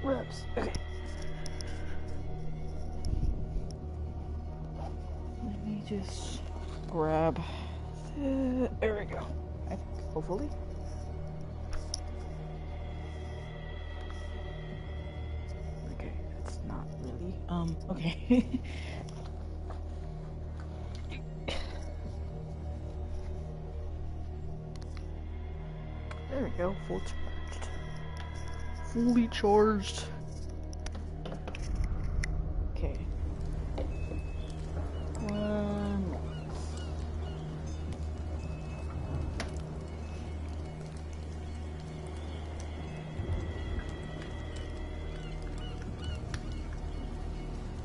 Reps. Okay. Let me just grab. There we go. Hopefully. Okay, that's not really. Okay. There we go. Full charged. Fully charged. Okay. One more.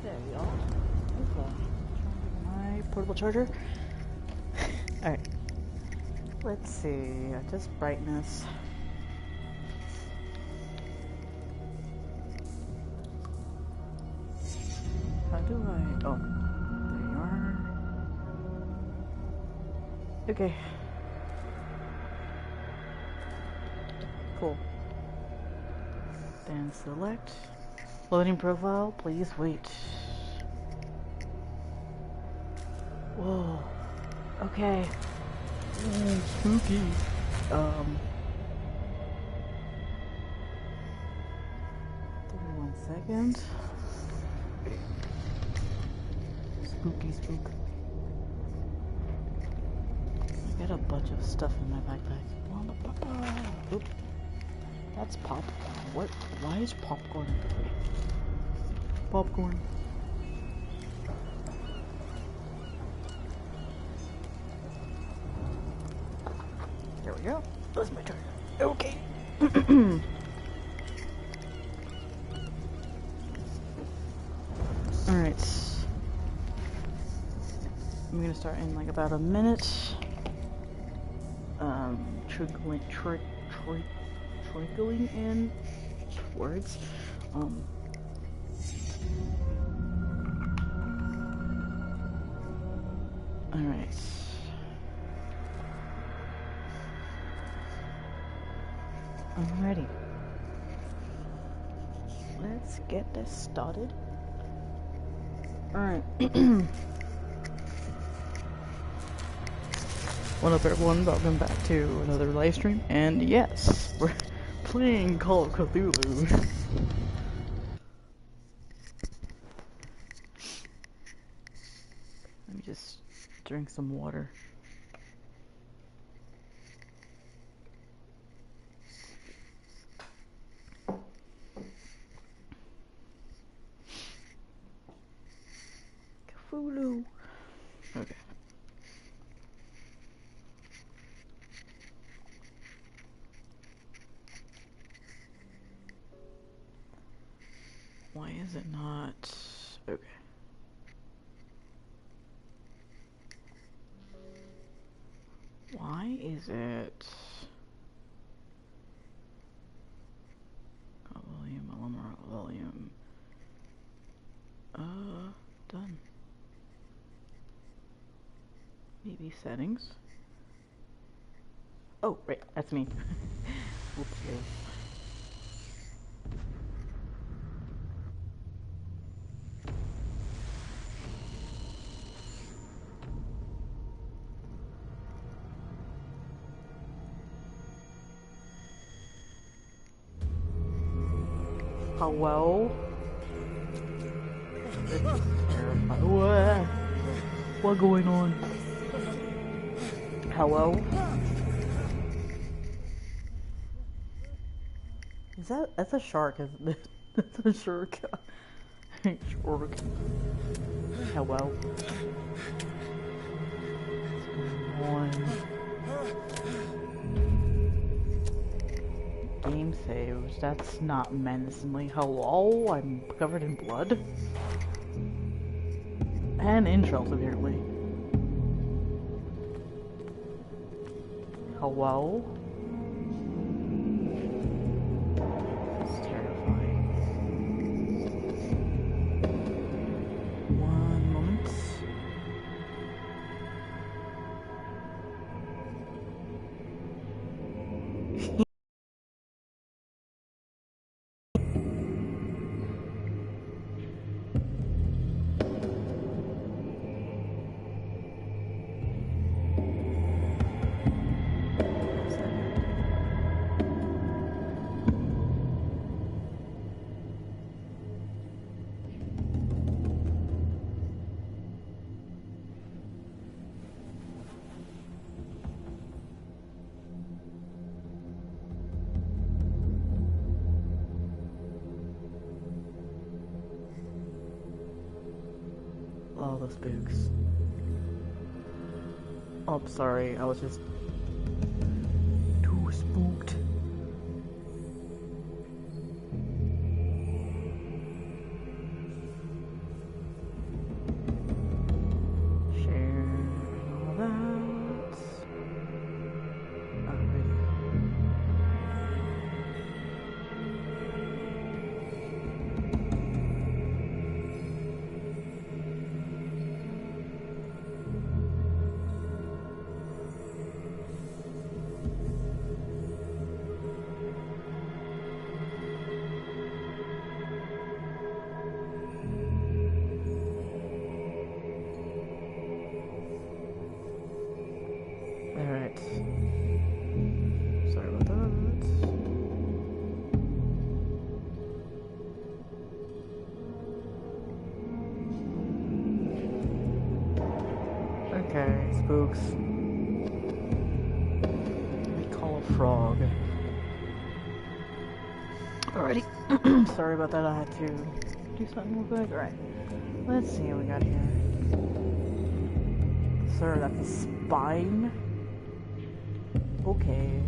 There we go. Okay. My portable charger. Alright. Let's see. Just brightness. How do I... Oh. There you are. Okay. Cool. Then select. Loading profile. Please wait. Whoa. Okay. Ooh, spooky. 31 seconds. Spooky spook. I got a bunch of stuff in my backpack. Oop. That's popcorn. What? Why is popcorn in the way? Popcorn. There we go. That's my turn. Okay. Alright. I'm gonna start in like about a minute. Trickling in words. Alright. I'm ready. Let's get this started. Alright. What up everyone, welcome back to another live stream. And yes, we're playing Call of Cthulhu. Let me just drink some water. Cthulhu. Okay. Why is it not? Okay. Why is it? Volume. Done. Maybe settings. Oh, right, that's me. Whoopsie. Hello? This is terrifying. What going on? Hello? That's a shark, isn't it? That's a shark. Shark. Hello? What's going on? Game saves. That's not menacingly. Hello? I'm covered in blood. And in shells, apparently. Hello? It's terrifying. One moment. All the spooks. Oh, sorry, I was just too spooked. Alright. Sorry about that. Okay, spooks. We call a frog. Alrighty. Sorry about that, I had to do something real quick. Alright. Let's see what we got here. Sir, that's a spine. Okay.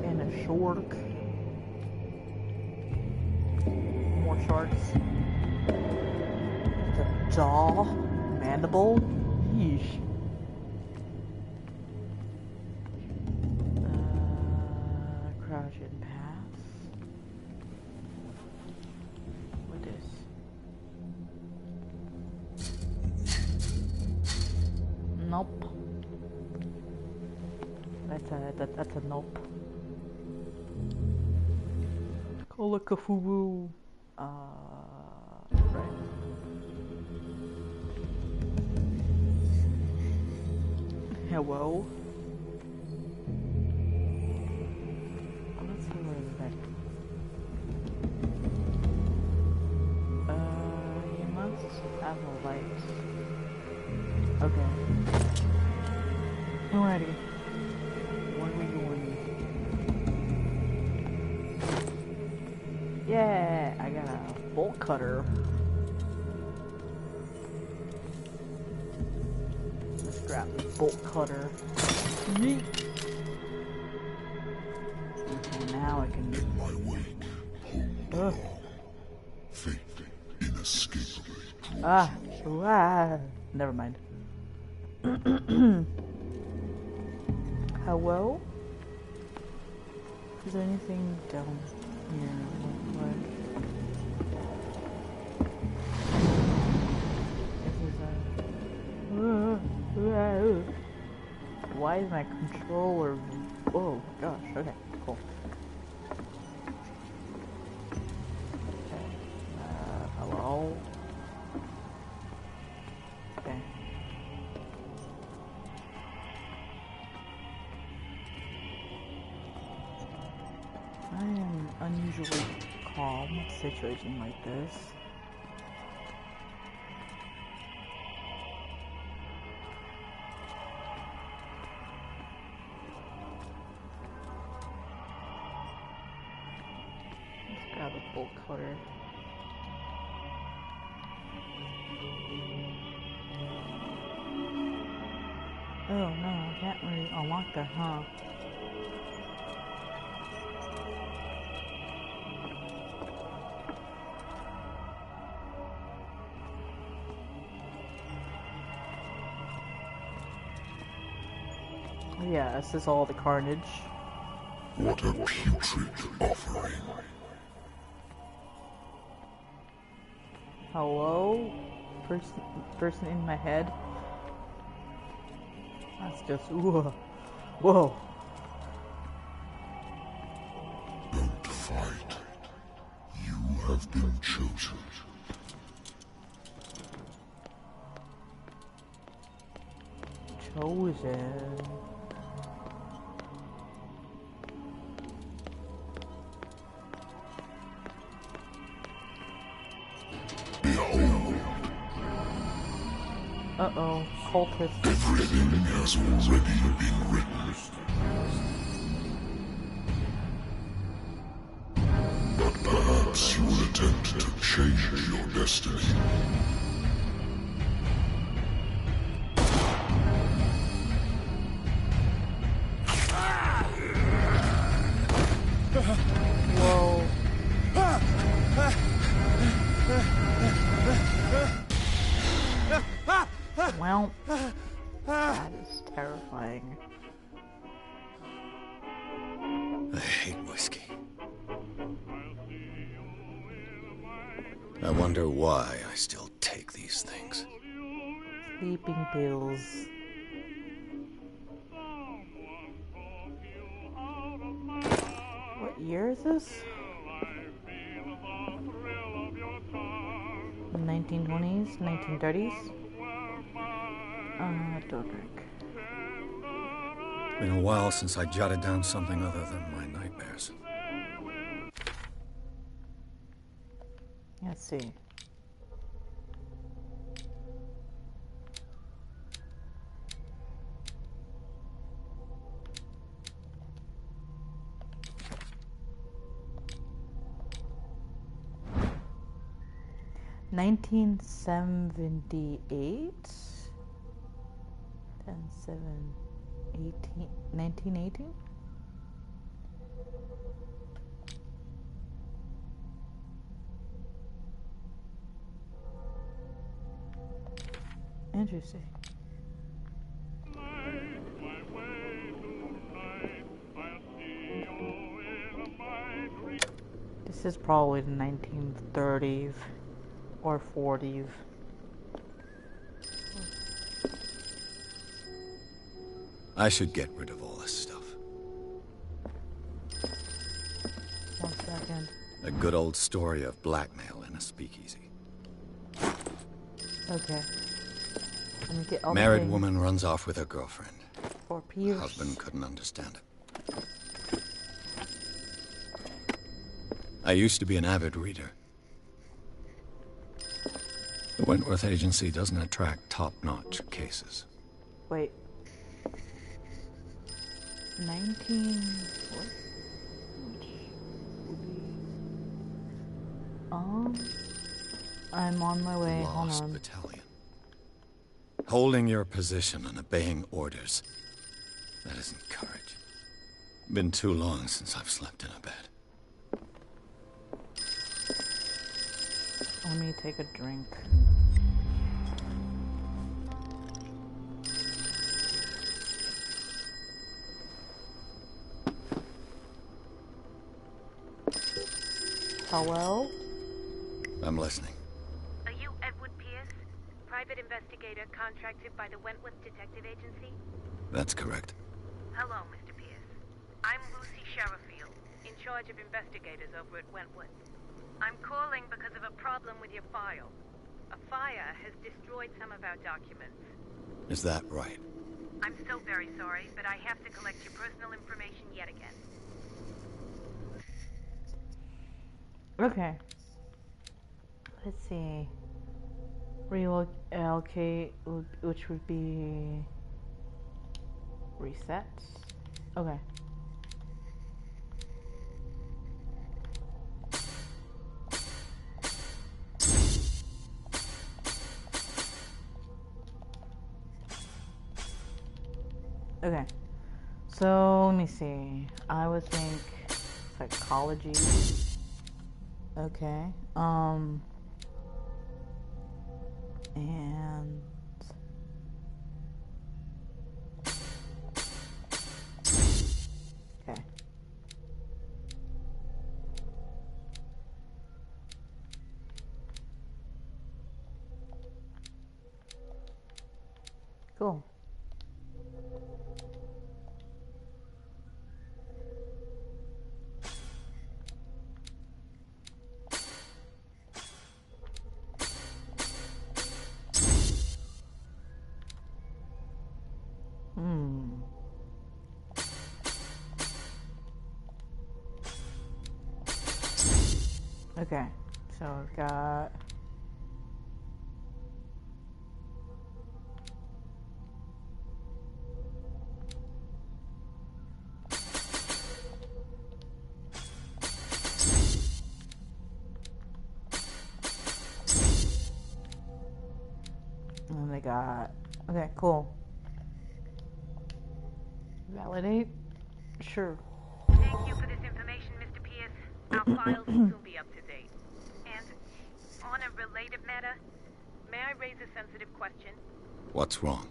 And a shark. More sharks. The jaw. Mandible. Yeesh. Crouch and pass. What is? Nope. That's a nope. Call a kafubu. Right. Hello. Let's see where it's at. You must have a light. Okay. Alrighty. What are we doing? Yeah, I got a bolt cutter. Let's grab the bolt cutter. Yeet. And now I can. In my wake, hold fate inescapably draws you on. Never mind. Hello? Is there anything down here? Why is my controller? Oh gosh. Okay. Cool. Okay. Hello. Okay. I am unusually calm in a situation like this. Let's grab a bolt cutter. Oh no, I can't really unlock that, huh? Yeah, this is all the carnage. What a putrid offering. Hello? Person in my head? That's just, whoa. Whoa. Don't fight. You have been chosen. Chosen. Behold, Uh-oh, cultist. everything has already been written. But perhaps you will attempt to change your destiny. Well, that is terrifying. I hate whiskey. I wonder why I still take these things. Sleeping pills. What year is this? 1920s? 1930s? Don't drink. Been a while since I jotted down something other than my nightmares. Let's see. $1978? 1918? Interesting. This is probably the 1930s or 40s. I should get rid of all this stuff. 1 second. A good old story of blackmail in a speakeasy. Okay. Let me get all Married the woman runs off with her girlfriend. for Pierce. Husband couldn't understand it. I used to be an avid reader. The Wentworth Agency doesn't attract top-notch cases. Wait. 19... What? I'm on my way. Hold Lost on. battalion. Holding your position and obeying orders. That isn't courage. Been too long since I've slept in a bed. Let me take a drink. Hello? I'm listening. Are you Edward Pierce, private investigator contracted by the Wentworth Detective Agency? That's correct. Hello, Mr. Pierce. I'm Lucy Sherifield, in charge of investigators over at Wentworth. I'm calling because of a problem with your file. A fire has destroyed some of our documents. Is that right? I'm so very sorry, but I have to collect your personal information yet again. Okay. Let's see. Reallocate, which would be reset. Okay. Okay. So let me see. I would think psychology. Okay. And okay. Cool. Okay, so we've got and they got okay, cool. Validate? Sure. Thank you for this information, Mr. Pierce. Our files will soon be up to date. And on matter, may I raise a sensitive question? What's wrong?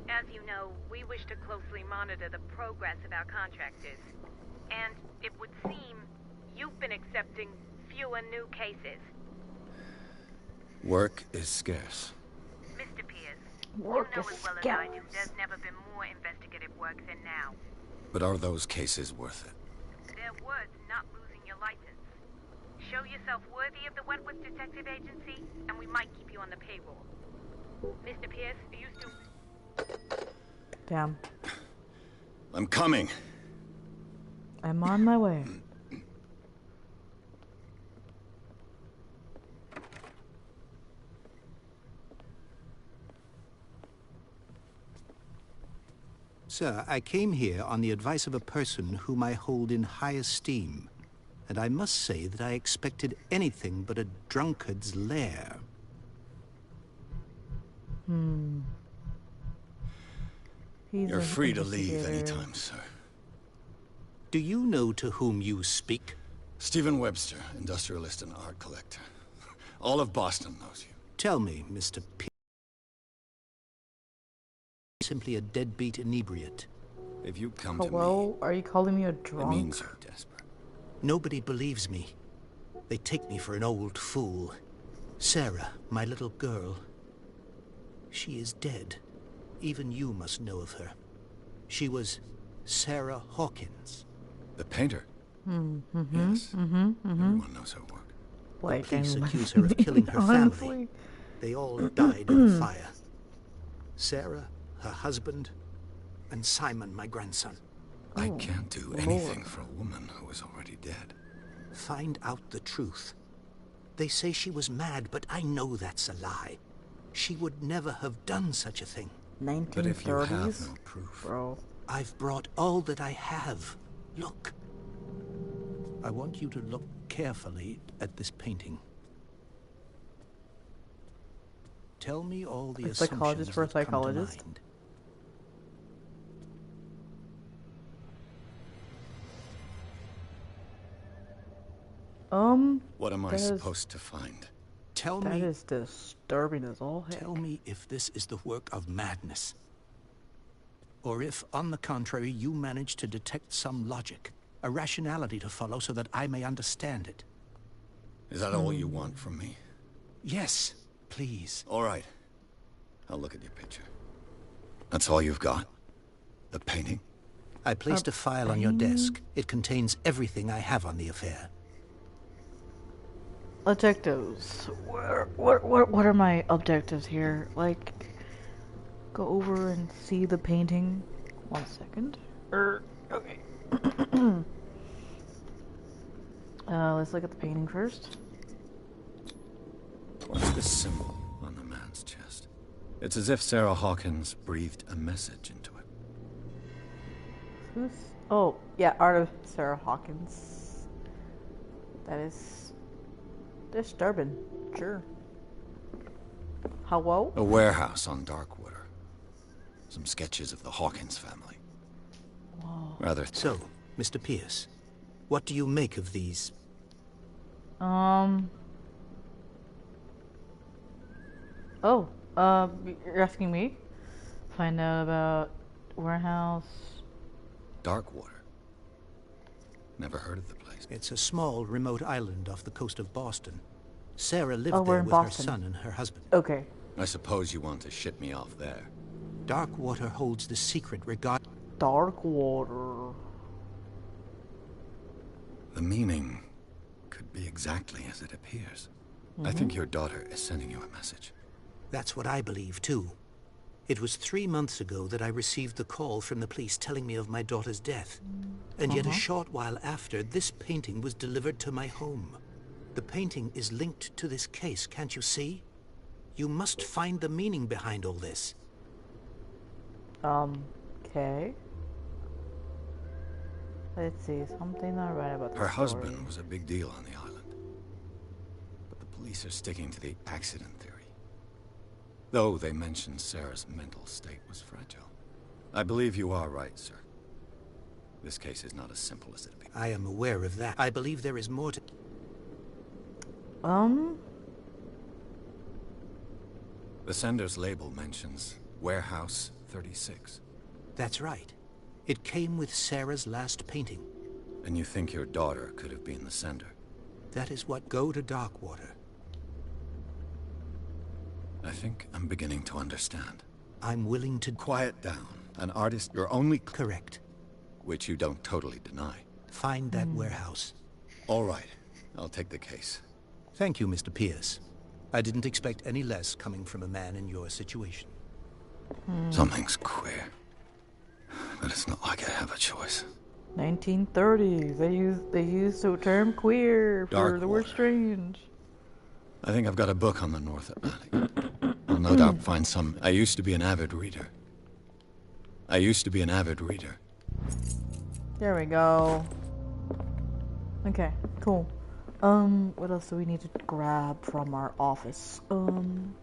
As you know, we wish to closely monitor the progress of our contractors. And it would seem you've been accepting fewer new cases. Work is scarce. Mr. Pierce, Work you know is as well as I do, scarce. there's never been more investigative work than now. But are those cases worth it? They're worth not losing your license. Show yourself worthy of the Wentworth Detective Agency, and we might keep you on the payroll. Mr. Pierce, are you still... Damn. I'm coming. I'm on my way. Sir, I came here on the advice of a person whom I hold in high esteem, and I must say that I expected anything but a drunkard's lair. He's You're an free to leave investigator. anytime, sir. Do you know to whom you speak? Stephen Webster, industrialist and art collector. All of Boston knows you. Tell me, Mr. P. Simply a deadbeat inebriate. If you come to Hello? Are you calling me a me, drunk? it means you're desperate. Nobody believes me. They take me for an old fool. Sarah, my little girl, she is dead. Even you must know of her. She was Sarah Hawkins. The painter? Yes. Everyone knows her work. Like, Police I'm- accuse her of killing her honestly. family. They all died in the fire. Sarah, her husband, and Simon, my grandson. I can't do anything for a woman who is already dead. Find out the truth. They say she was mad, but I know that's a lie. She would never have done such a thing. 1930s? But if you have no proof... Bro. I've brought all that I have. Look. I want you to look carefully at this painting. Tell me all the A assumptions psychologist for a that come to psychologist? mind. What am I that is- supposed to find? Tell That me, is disturbing as all heck. tell me if this is the work of madness. Or if, on the contrary, you manage to detect some logic, a rationality to follow so that I may understand it. Is that all you want from me? Yes, please. All right. I'll look at your picture. That's all you've got? The painting? I placed a file on your desk. It contains everything I have on the affair. Objectives. What are my objectives here? Like, go over and see the painting. 1 second. Okay. Let's look at the painting first. What's this symbol on the man's chest? It's as if Sarah Hawkins breathed a message into it. Who's... Oh, yeah, Art of Sarah Hawkins. That is... disturbing. Sure. Hello? A warehouse on Darkwater. Some sketches of the Hawkins family. Whoa. Rather... So, Mr. Pierce, what do you make of these? Oh, you're asking me? Find out about warehouse. Darkwater. Never heard of the place. It's a small, remote island off the coast of Boston. Sarah lived Oh, we're there in with Boston. her son and her husband. Okay. I suppose you want to ship me off there. Darkwater holds the secret regarding... Dark water. The meaning could be exactly as it appears. I think your daughter is sending you a message. That's what I believe, too. It was 3 months ago that I received the call from the police telling me of my daughter's death. And yet a short while after, this painting was delivered to my home. The painting is linked to this case, can't you see? You must find the meaning behind all this. Okay. Let's see, something not right about the Her story. husband was a big deal on the island. But the police are sticking to the accident theory. Though they mentioned Sarah's mental state was fragile. I believe you are right, sir. This case is not as simple as it appears. I am aware of that. I believe there is more to... The sender's label mentions Warehouse 36. That's right. It came with Sarah's last painting. And you think your daughter could have been the sender? That is what go to Darkwater. I think I'm beginning to understand. I'm willing to... Quiet down. An artist, you're only... Correct. Which you don't totally deny. Find that warehouse. All right. I'll take the case. Thank you, Mr. Pierce. I didn't expect any less coming from a man in your situation. Something's queer. But it's not like I have a choice. 1930s. They used the term queer for the word strange. I think I've got a book on the North Atlantic. I'll no doubt find some... I used to be an avid reader. There we go. Okay, cool. What else do we need to grab from our office? I'm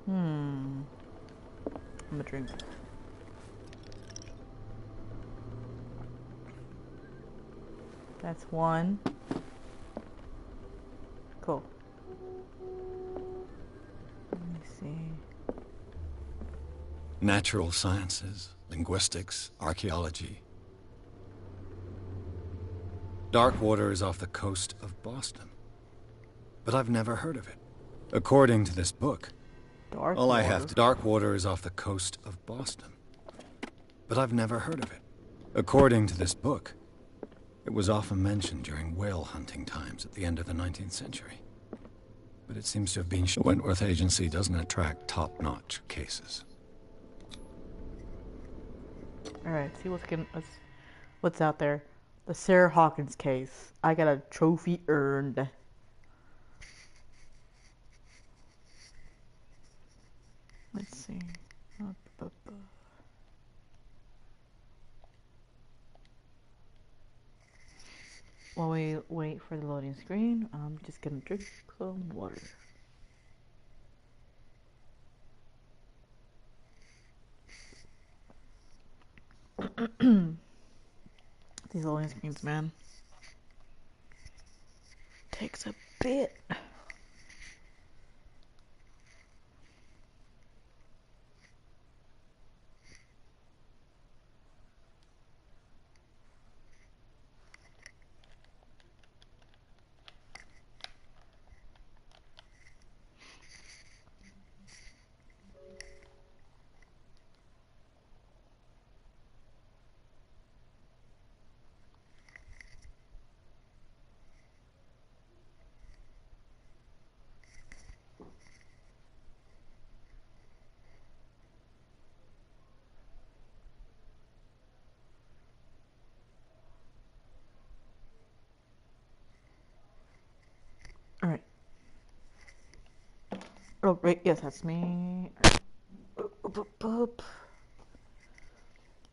a drink. That's one. Cool. Let me see. Natural sciences, linguistics, archaeology. Darkwater is off the coast of Boston. But I've never heard of it. According to this book, Darkwater is off the coast of Boston. But I've never heard of it. According to this book, it was often mentioned during whale hunting times at the end of the 19th century. But it seems to have been... Wentworth Agency doesn't attract top-notch cases. Alright, see what's out there. The Sarah Hawkins case. I got a trophy earned. Let's see. While we wait for the loading screen, I'm just gonna drink some water. These loading screens, man, takes a bit. Alright. Oh, right, yes, that's me.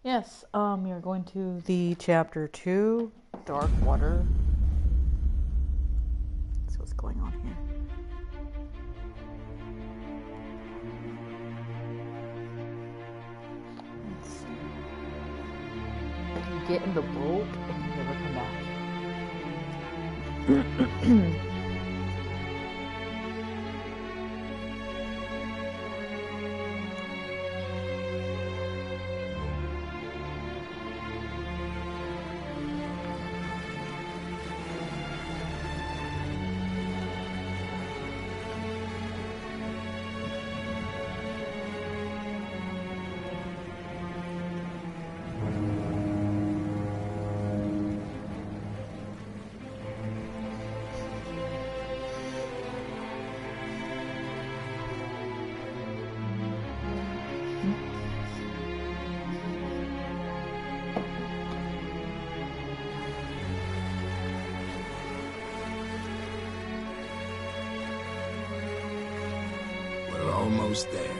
Yes, we are going to the chapter 2, Darkwater. Let's see what's going on here. Let's see. You get in the boat and you never come back. Almost there.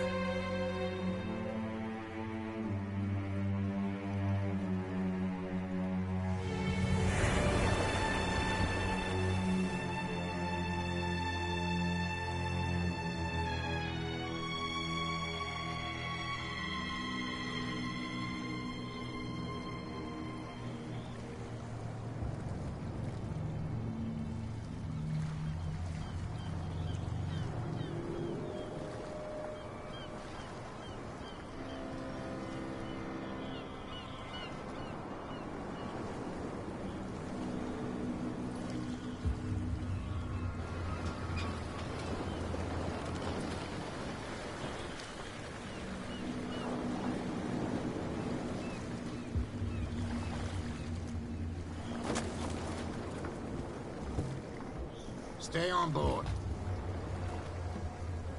Stay on board.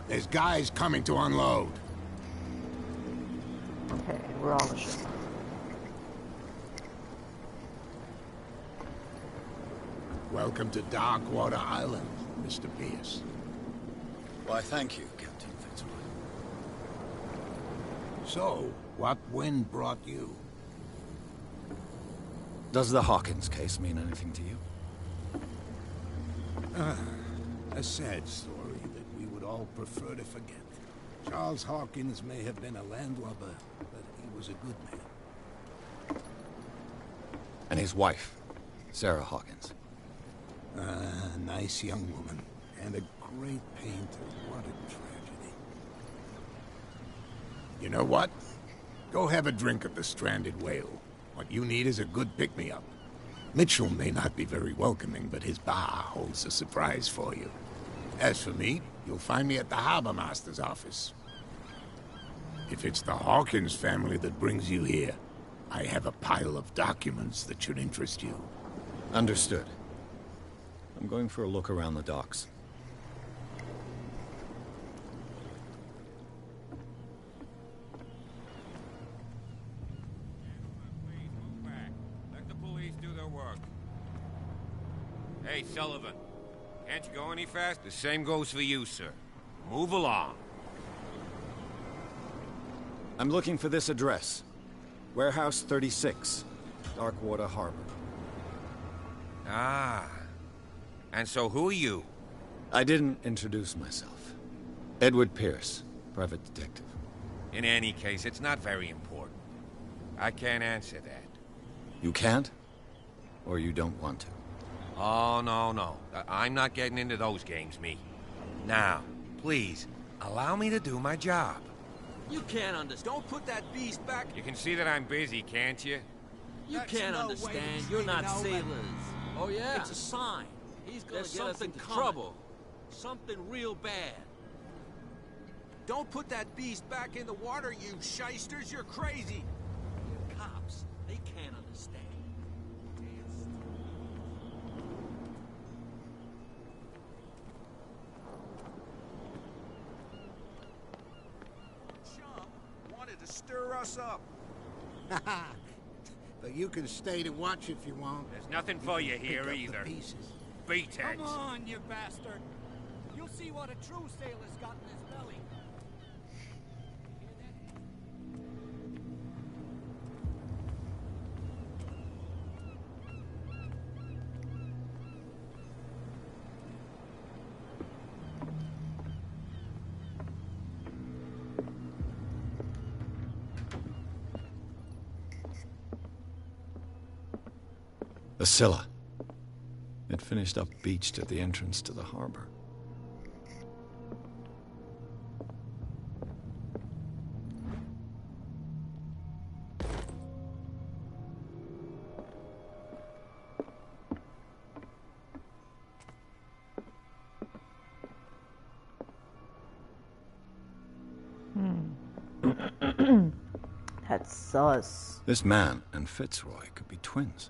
There's guys coming to unload. Okay, we're all the ship. Welcome to Darkwater Island, Mr. Pierce. Why, thank you, Captain Fitzroy. So, what wind brought you? Does the Hawkins case mean anything to you? A sad story that we would all prefer to forget. Charles Hawkins may have been a landlubber, but he was a good man. And his wife, Sarah Hawkins. A nice young woman, and a great painter. What a tragedy. You know what? Go have a drink at the Stranded Whale. What you need is a good pick-me-up. Mitchell may not be very welcoming, but his bar holds a surprise for you. As for me, you'll find me at the Harbor Master's office. If it's the Hawkins family that brings you here, I have a pile of documents that should interest you. Understood. I'm going for a look around the docks. Let the police do their work. Hey, Sullivan. Can't you go any faster? The same goes for you, sir. Move along. I'm looking for this address. Warehouse 36, Darkwater Harbor. Ah. And so who are you? I didn't introduce myself. Edward Pierce, private detective. In any case, it's not very important. I can't answer that. You can't? Or you don't want to? Oh, no. I'm not getting into those games, me. Now, please, allow me to do my job. You can't understand. Don't put that beast back. You can see that I'm busy, can't you? You can't understand. You're not sailors. Oh, yeah? It's a sign. He's gonna get us into trouble. Something real bad. Don't put that beast back in the water, you shysters. You're crazy. Cops, they can't understand. Chum wanted to stir us up. But you can stay to watch if you want. There's nothing for you here either. Beat it. Come on, you bastard. You'll see what a true sailor's got in his belly. The Scylla. It finished up beached at the entrance to the harbor. That's sus. This man and Fitzroy could be twins.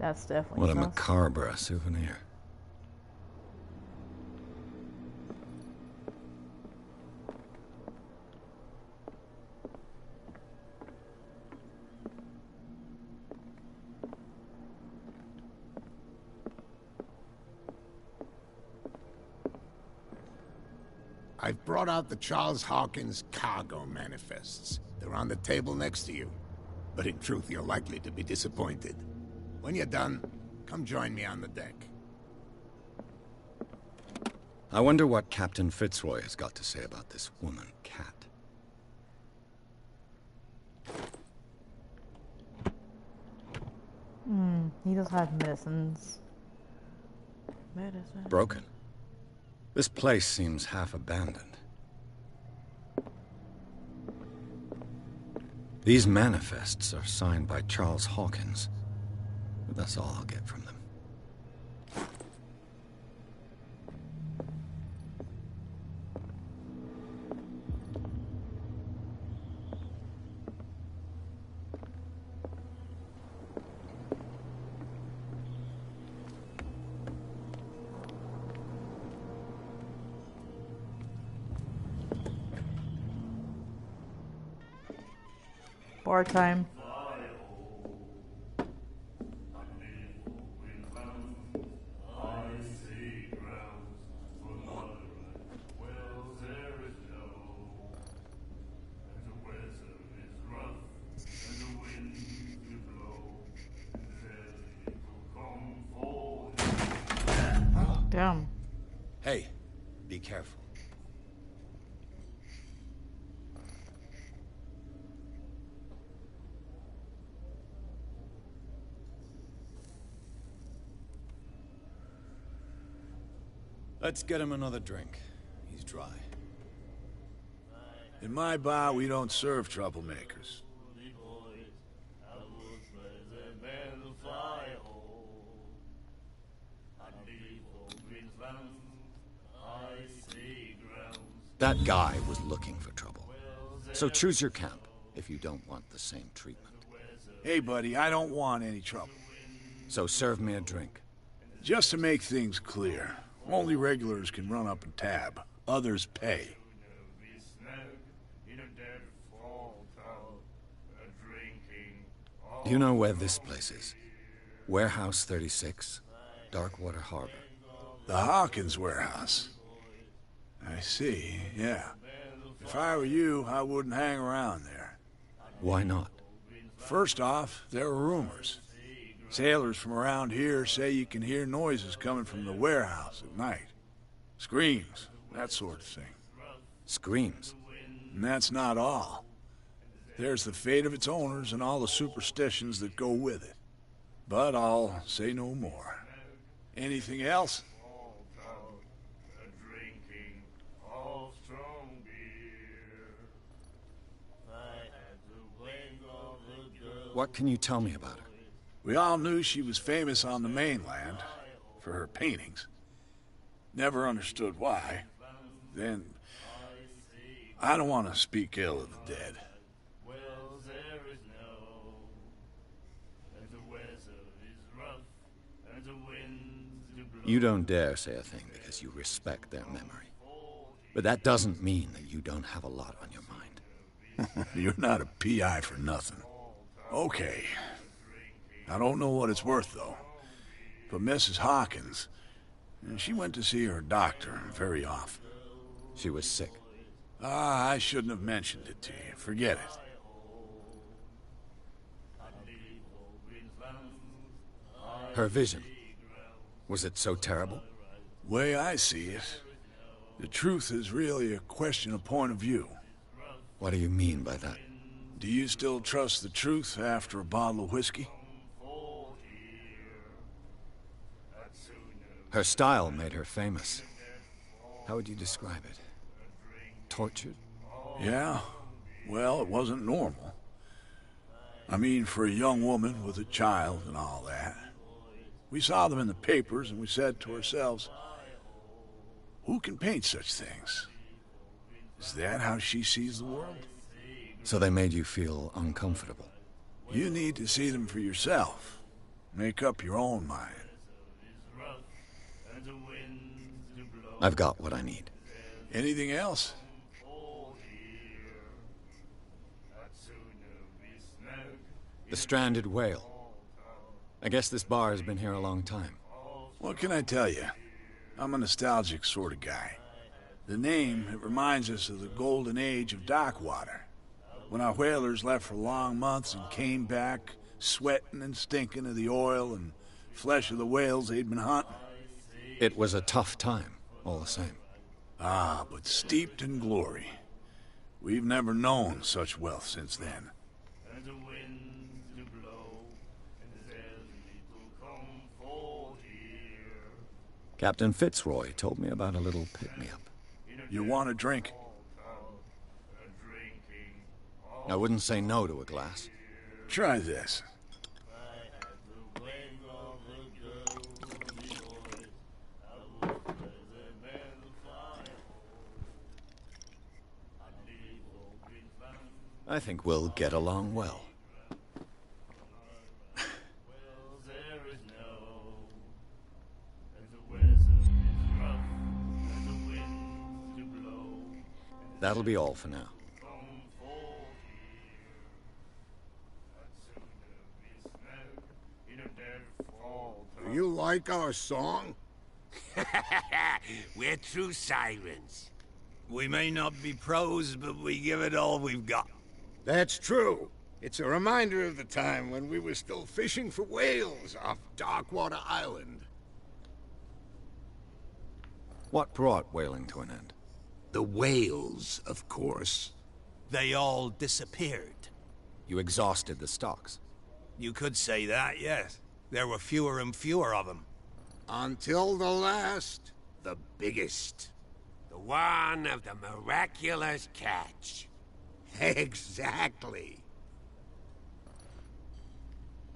That's definitely What a sus. macabre souvenir. I've brought out the Charles Hawkins cargo manifests. They're on the table next to you. But in truth, you're likely to be disappointed. When you're done, come join me on the deck. I wonder what Captain Fitzroy has got to say about this woman, Cat. He does have medicines. Medicine. Broken. This place seems half abandoned. These manifests are signed by Charles Hawkins. But that's all I'll get from them. Bar time. Damn. Hey, be careful. Let's get him another drink. He's dry. In my bar, we don't serve troublemakers. That guy was looking for trouble. So choose your camp if you don't want the same treatment. Hey, buddy, I don't want any trouble. So serve me a drink. Just to make things clear, only regulars can run up and tab. Others pay. Do you know where this place is? Warehouse 36, Darkwater Harbor. The Hawkins warehouse. I see, yeah. If I were you, I wouldn't hang around there. Why not? First off, there are rumors. Sailors from around here say you can hear noises coming from the warehouse at night. Screams, that sort of thing. Screams? And that's not all. There's the fate of its owners and all the superstitions that go with it. But I'll say no more. Anything else? What can you tell me about her? We all knew she was famous on the mainland for her paintings. Never understood why. Then, I don't want to speak ill of the dead. You don't dare say a thing because you respect their memory. But that doesn't mean that you don't have a lot on your mind. You're not a PI for nothing. Okay. I don't know what it's worth, though. But Mrs. Hawkins, she went to see her doctor very often. She was sick. Ah, I shouldn't have mentioned it to you. Forget it. Her vision. Was it so terrible? Way I see it, the truth is really a question of point of view. What do you mean by that? Do you still trust the truth after a bottle of whiskey? Her style made her famous. How would you describe it? Tortured? Yeah. Well, it wasn't normal. I mean, for a young woman with a child and all that. We saw them in the papers and we said to ourselves, who can paint such things? Is that how she sees the world? So they made you feel uncomfortable? You need to see them for yourself. Make up your own mind. I've got what I need. Anything else? The stranded whale. I guess this bar has been here a long time. What can I tell you? I'm a nostalgic sort of guy. The name, it reminds us of the golden age of Darkwater. When our whalers left for long months and came back, sweating and stinking of the oil and flesh of the whales they'd been hunting. It was a tough time, all the same. Ah, but steeped in glory. We've never known such wealth since then. Captain Fitzroy told me about a little pick-me-up. You want a drink? I wouldn't say no to a glass. Try this. I think we'll get along well. That'll be all for now. like our song? We're true sirens. We may not be pros, but we give it all we've got. That's true. It's a reminder of the time when we were still fishing for whales off Darkwater Island. What brought whaling to an end? The whales, of course. They all disappeared. You exhausted the stocks. You could say that, yes. There were fewer and fewer of them. Until the last, the biggest. The one of the miraculous catch. Exactly.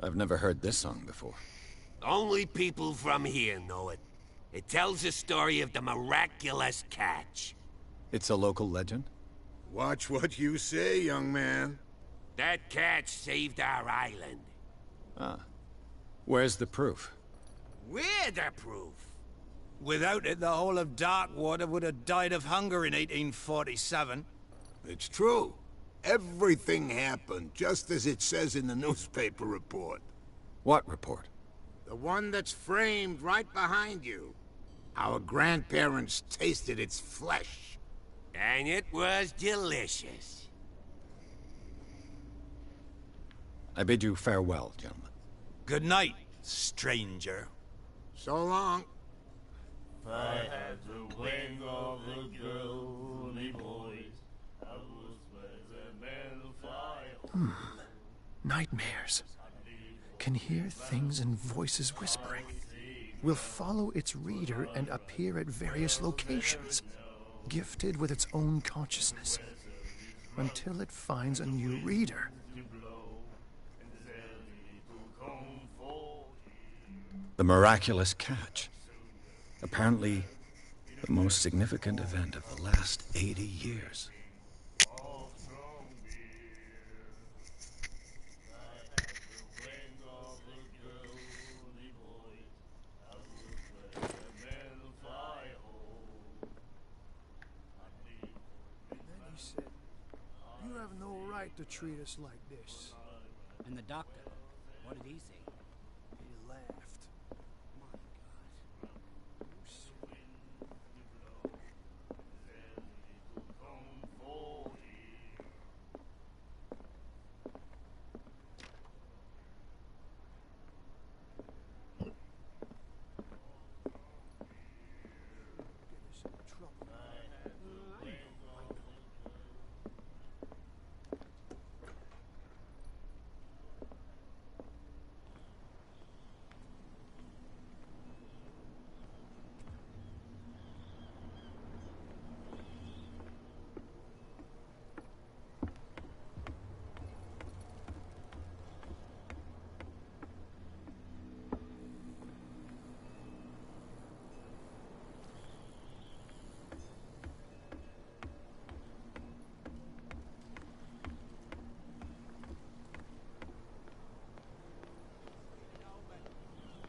I've never heard this song before. Only people from here know it. It tells the story of the miraculous catch. It's a local legend? Watch what you say, young man. That catch saved our island. Ah. Where's the proof? We're the proof. Without it, the whole of Darkwater would have died of hunger in 1847. It's true. Everything happened just as it says in the newspaper report. What report? The one that's framed right behind you. Our grandparents tasted its flesh. And it was delicious. I bid you farewell, gentlemen. Good night, stranger. So long. If I had the wing of the girly boys, I would spread the metal fire. Nightmares. Can hear things and voices whispering. Will follow its reader and appear at various locations, gifted with its own consciousness, until it finds a new reader. The miraculous catch. Apparently, the most significant event of the last 80 years. You have no right to treat us like this. And the doctor, what did he say? He laughed.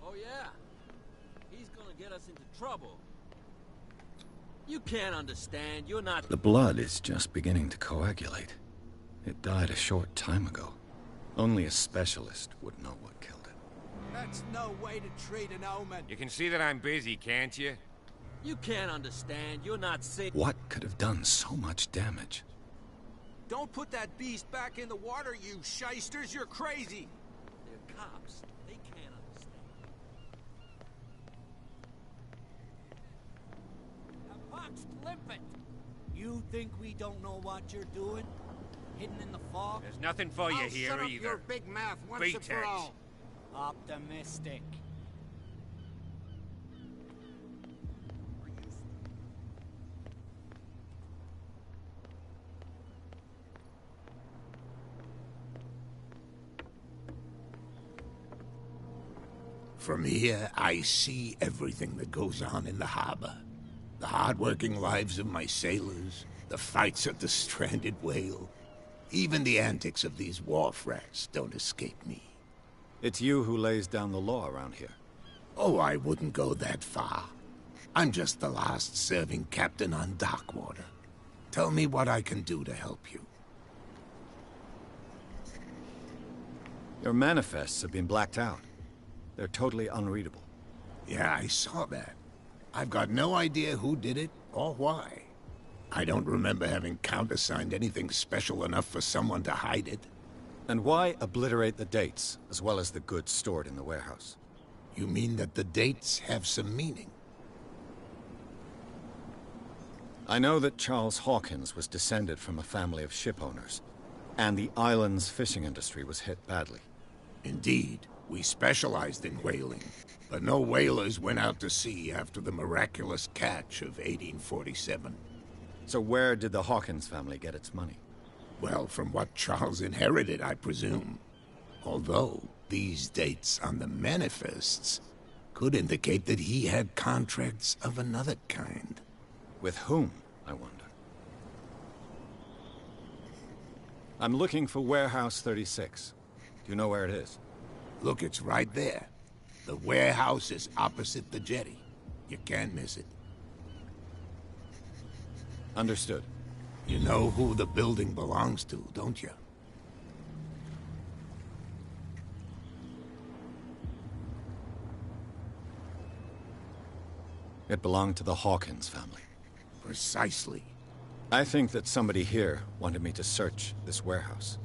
Oh yeah, he's gonna get us into trouble. You can't understand, you're not... The blood is just beginning to coagulate. It died a short time ago. Only a specialist would know what killed it. That's no way to treat an omen. You can see that I'm busy, can't you? You can't understand, you're not sick. What could have done so much damage? Don't put that beast back in the water, you shysters, you're crazy! They're cops, they can't understand. A boxed limpet. You think we don't know what you're doing? Hidden in the fog? There's nothing for you here shut up either. your big mouth once Beat and for it. all. Optimistic. From here, I see everything that goes on in the harbor. The hard-working lives of my sailors, the fights of the stranded whale. Even the antics of these wharf rats don't escape me. It's you who lays down the law around here. Oh, I wouldn't go that far. I'm just the last serving captain on Darkwater. Tell me what I can do to help you. Your manifests have been blacked out. They're totally unreadable. Yeah, I saw that. I've got no idea who did it or why. I don't remember having countersigned anything special enough for someone to hide it. And why obliterate the dates, as well as the goods stored in the warehouse? You mean that the dates have some meaning? I know that Charles Hawkins was descended from a family of ship owners, and the island's fishing industry was hit badly. Indeed, we specialized in whaling, but no whalers went out to sea after the miraculous catch of 1847. So where did the Hawkins family get its money? Well, from what Charles inherited, I presume. Although, these dates on the manifests could indicate that he had contracts of another kind. With whom, I wonder? I'm looking for Warehouse 36. Do you know where it is? Look, it's right there. The warehouse is opposite the jetty. You can't miss it. Understood. You know who the building belongs to, don't you? It belonged to the Hawkins family. Precisely. I think that somebody here wanted me to search this warehouse.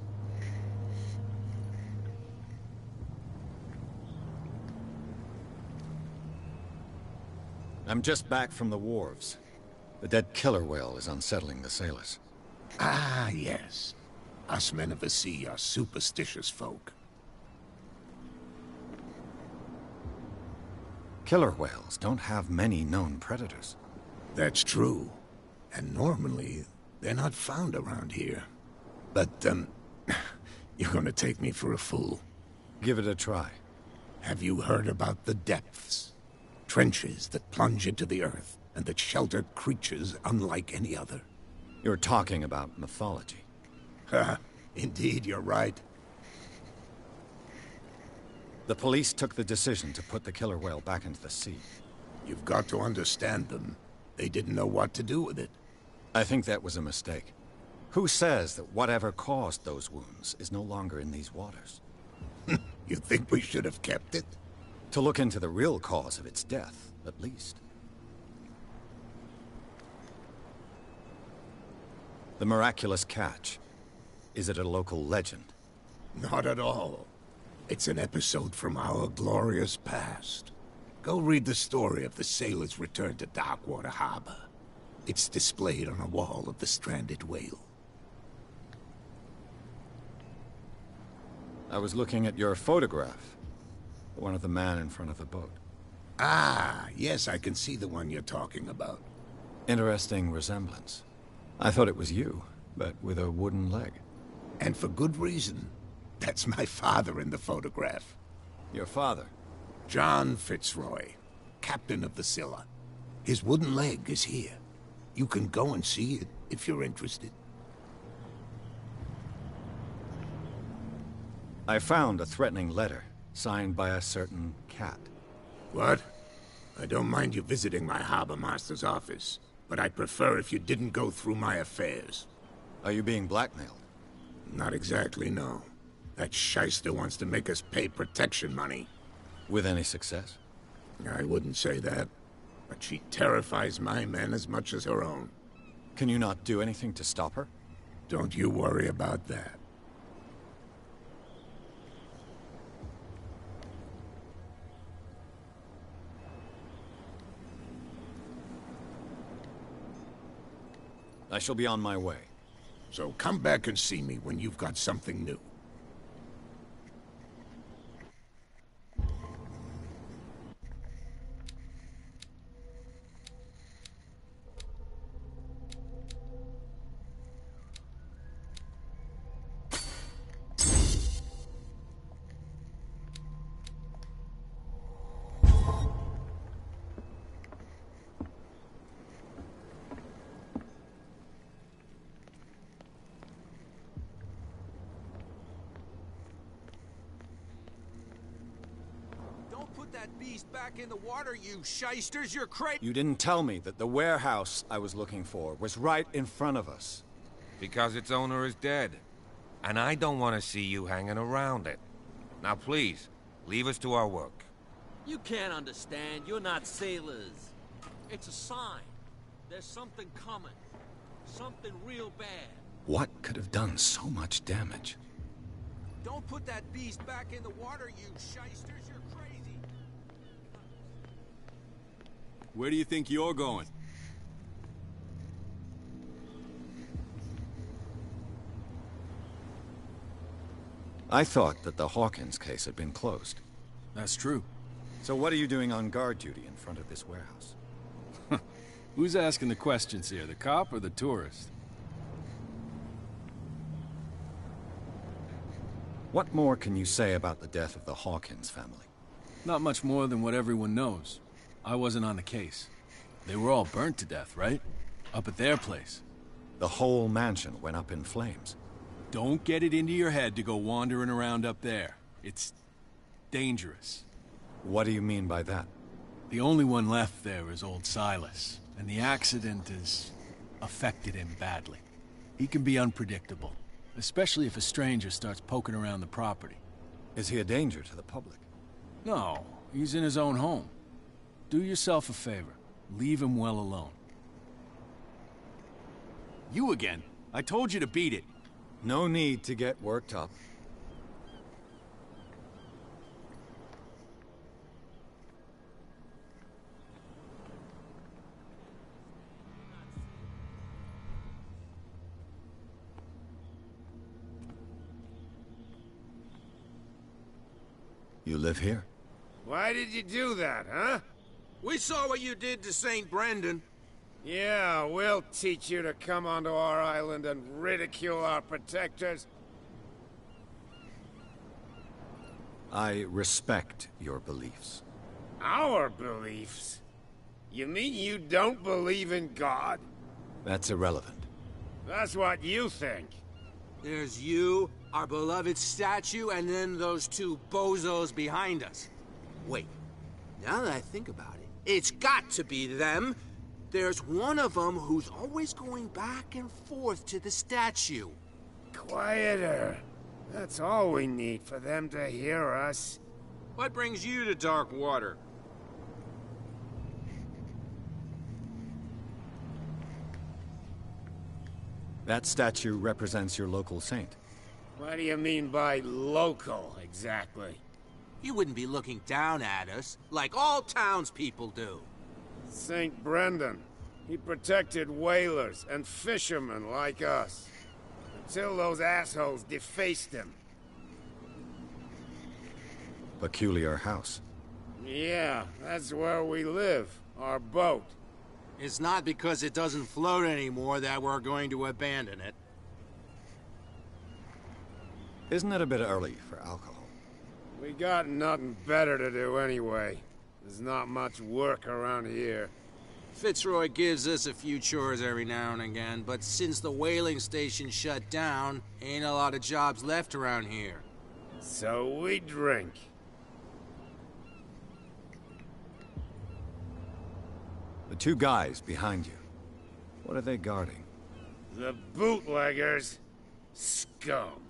I'm just back from the wharves. The dead killer whale is unsettling the sailors. Ah, yes. Us men of the sea are superstitious folk. Killer whales don't have many known predators. That's true. And normally, they're not found around here. But, you're gonna take me for a fool. Give it a try. Have you heard about the depths? Trenches that plunge into the earth, and that shelter creatures unlike any other. You're talking about mythology. Ha, indeed, you're right. The police took the decision to put the killer whale back into the sea. You've got to understand them. They didn't know what to do with it. I think that was a mistake. Who says that whatever caused those wounds is no longer in these waters? You think we should have kept it? To look into the real cause of its death, at least. The miraculous catch. Is it a local legend? Not at all. It's an episode from our glorious past. Go read the story of the sailor's return to Darkwater Harbor. It's displayed on a wall of the stranded whale. I was looking at your photograph. The one of the man in front of the boat. Ah, yes, I can see the one you're talking about. Interesting resemblance. I thought it was you, but with a wooden leg. And for good reason. That's my father in the photograph. Your father? John Fitzroy, captain of the Scylla. His wooden leg is here. You can go and see it if you're interested. I found a threatening letter, signed by a certain cat. What? I don't mind you visiting my harbor master's office, but I'd prefer if you didn't go through my affairs. Are you being blackmailed? Not exactly, no. That shyster wants to make us pay protection money. With any success? I wouldn't say that, but she terrifies my men as much as her own. Can you not do anything to stop her? Don't you worry about that. I shall be on my way. So come back and see me when you've got something new. That beast back in the water, you shysters, you're crazy. You didn't tell me that the warehouse I was looking for was right in front of us. Because its owner is dead. And I don't want to see you hanging around it. Now please, leave us to our work. You can't understand. You're not sailors. It's a sign. There's something coming. Something real bad. What could have done so much damage? Don't put that beast back in the water, you shysters. You're crazy. Where do you think you're going? I thought that the Hawkins case had been closed. That's true. So what are you doing on guard duty in front of this warehouse? Who's asking the questions here, the cop or the tourist? What more can you say about the death of the Hawkins family? Not much more than what everyone knows. I wasn't on the case. They were all burnt to death, right? Up at their place. The whole mansion went up in flames. Don't get it into your head to go wandering around up there. It's dangerous. What do you mean by that? The only one left there is old Silas, and the accident has affected him badly. He can be unpredictable, especially if a stranger starts poking around the property. Is he a danger to the public? No, he's in his own home. Do yourself a favor. Leave him well alone. You again. I told you to beat it. No need to get worked up. You live here? Why did you do that, huh? We saw what you did to St. Brendan. Yeah, we'll teach you to come onto our island and ridicule our protectors. I respect your beliefs. Our beliefs? You mean you don't believe in God? That's irrelevant. That's what you think. There's you, our beloved statue, and then those two bozos behind us. Wait, now that I think about it, it's got to be them. There's one of them who's always going back and forth to the statue. Quieter. That's all we need for them to hear us. What brings you to dark water? That statue represents your local saint. What do you mean by local, exactly? You wouldn't be looking down at us, like all townspeople do. St. Brendan. He protected whalers and fishermen like us. Until those assholes defaced him. Peculiar house. Yeah, that's where we live. Our boat. It's not because it doesn't float anymore that we're going to abandon it. Isn't it a bit early for alcohol? We got nothing better to do anyway. There's not much work around here. Fitzroy gives us a few chores every now and again, but since the whaling station shut down, ain't a lot of jobs left around here. So we drink. The two guys behind you. What are they guarding? The bootleggers. Scum.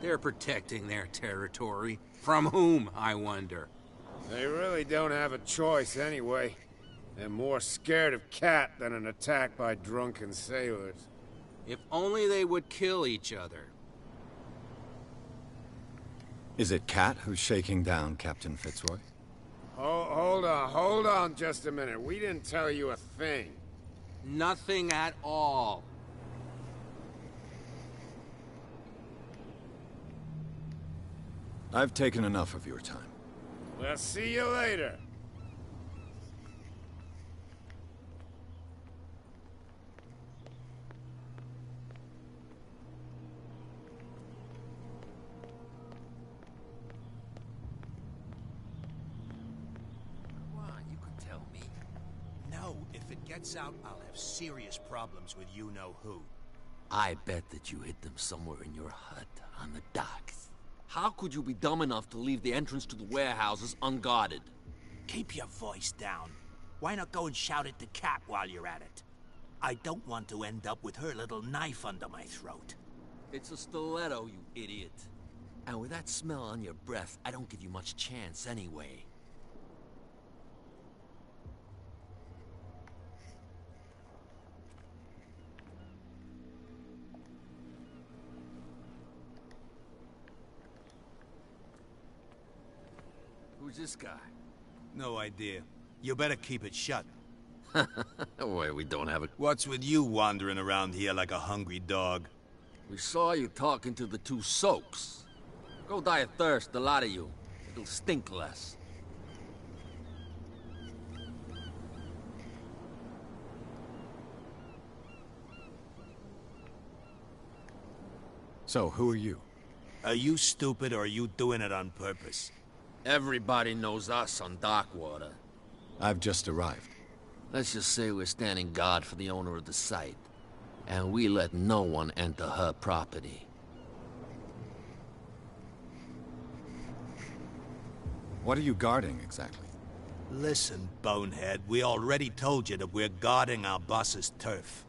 They're protecting their territory. From whom, I wonder? They really don't have a choice anyway. They're more scared of Cat than an attack by drunken sailors. If only they would kill each other. Is it Cat who's shaking down Captain Fitzroy? Hold on just a minute. We didn't tell you a thing. Nothing at all. I've taken enough of your time. We'll see you later. If it gets out, I'll have serious problems with you-know-who. I bet that you hid them somewhere in your hut on the docks. How could you be dumb enough to leave the entrance to the warehouses unguarded? Keep your voice down. Why not go and shout at the cat while you're at it? I don't want to end up with her little knife under my throat. It's a stiletto, you idiot. And with that smell on your breath, I don't give you much chance anyway. Who's this guy? No idea. You better keep it shut. Wait, we don't have a... What's with you wandering around here like a hungry dog? We saw you talking to the two soaks. Go die of thirst, the lot of you. It'll stink less. So, who are you? Are you stupid or are you doing it on purpose? Everybody knows us on Darkwater. I've just arrived. Let's just say we're standing guard for the owner of the site. And we let no one enter her property. What are you guarding, exactly? Listen, bonehead, we already told you that we're guarding our boss's turf.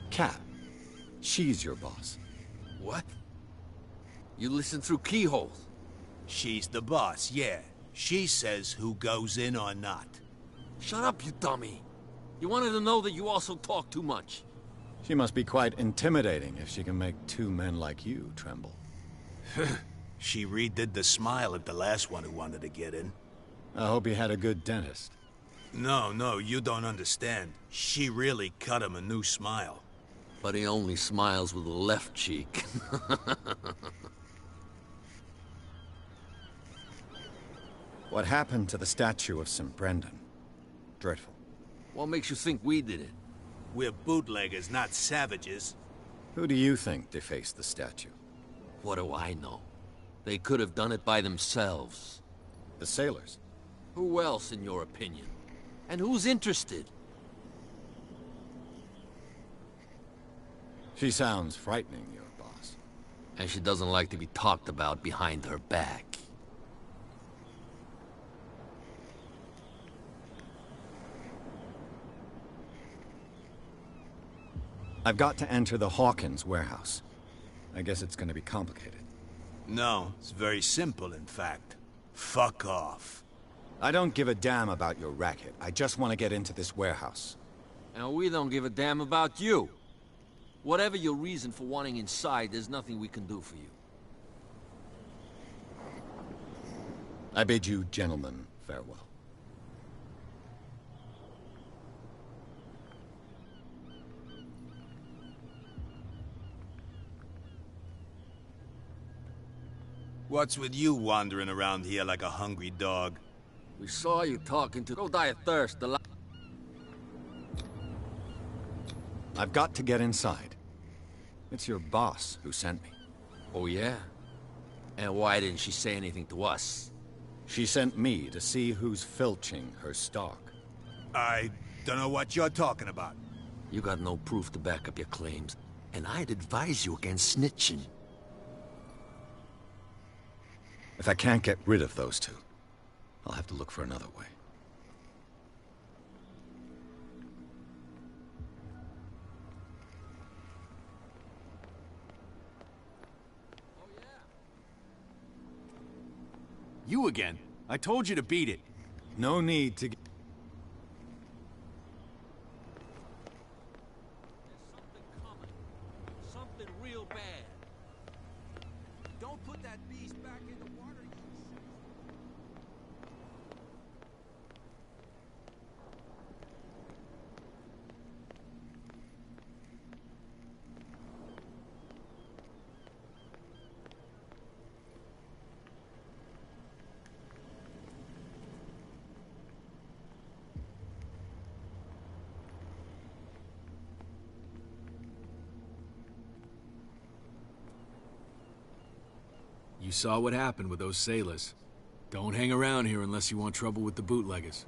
Cat. She's your boss. What? You listen through keyholes? She's the boss, yeah. She says who goes in or not. Shut up, you dummy. You wanted to know that you also talk too much. She must be quite intimidating if she can make two men like you tremble. She redid the smile at the last one who wanted to get in. I hope he had a good dentist. No, you don't understand. She really cut him a new smile. But he only smiles with the left cheek. What happened to the statue of St. Brendan? Dreadful. What makes you think we did it? We're bootleggers, not savages. Who do you think defaced the statue? What do I know? They could have done it by themselves. The sailors? Who else, in your opinion? And who's interested? She sounds frightening, your boss. And she doesn't like to be talked about behind her back. I've got to enter the Hawkins warehouse. I guess it's gonna be complicated. No, it's very simple, in fact. Fuck off. I don't give a damn about your racket. I just want to get into this warehouse. And we don't give a damn about you. Whatever your reason for wanting inside, there's nothing we can do for you. I bid you gentlemen farewell. What's with you wandering around here like a hungry dog? We saw you talking to... Go die of thirst, the lot... I've got to get inside. It's your boss who sent me. Oh, yeah? And why didn't she say anything to us? She sent me to see who's filching her stock. I don't know what you're talking about. You got no proof to back up your claims, and I'd advise you against snitching. If I can't get rid of those two, I'll have to look for another way. You again. I told you to beat it. No need to... Something real bad. Don't put that beast back in the water, you You saw what happened with those sailors. Don't hang around here unless you want trouble with the bootleggers.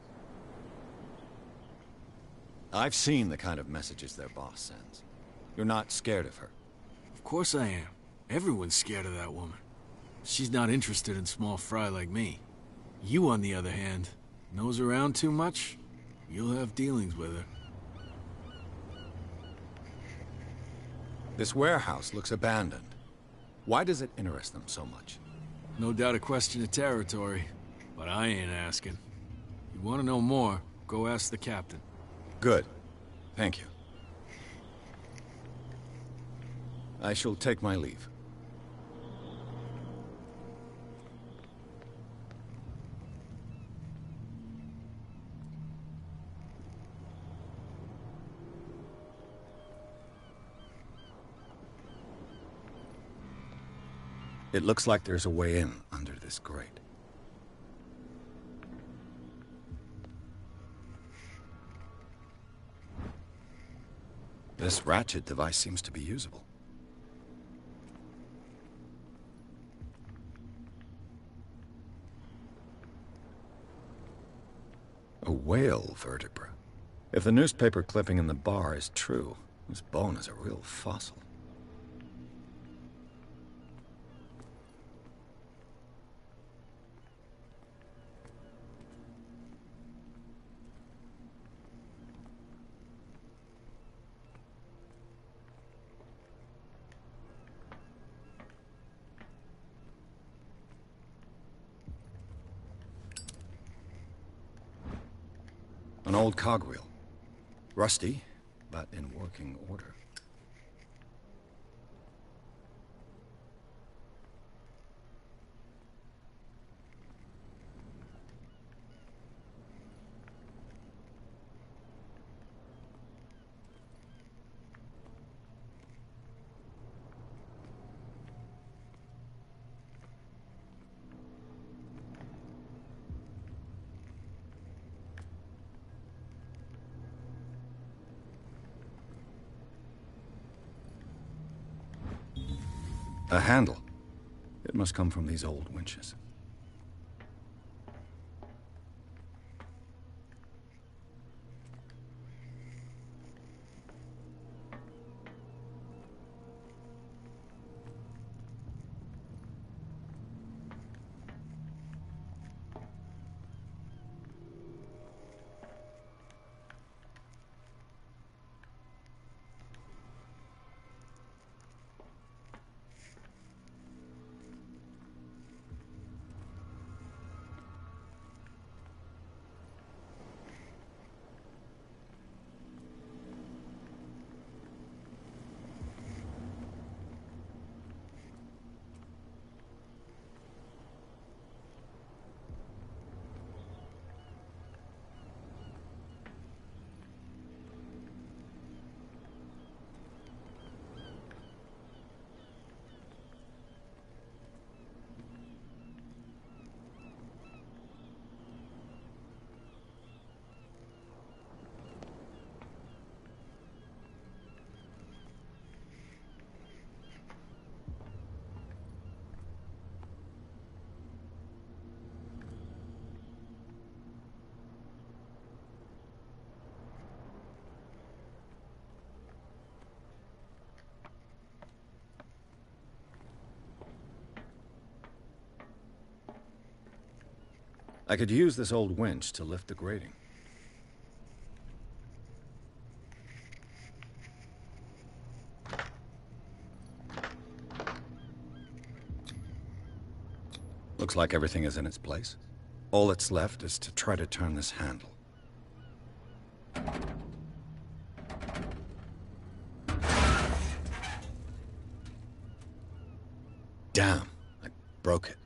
I've seen the kind of messages their boss sends. You're not scared of her. Of course I am. Everyone's scared of that woman. She's not interested in small fry like me. You, on the other hand, nose around too much, you'll have dealings with her. This warehouse looks abandoned. Why does it interest them so much? No doubt a question of territory, but I ain't asking. You want to know more, go ask the captain. Good. Thank you. I shall take my leave. It looks like there's a way in under this grate. This ratchet device seems to be usable. A whale vertebra. If the newspaper clipping in the bar is true, this bone is a real fossil. An old cogwheel. Rusty, but in working order. A handle. It must come from these old winches. I could use this old winch to lift the grating. Looks like everything is in its place. All that's left is to try to turn this handle. Damn, I broke it.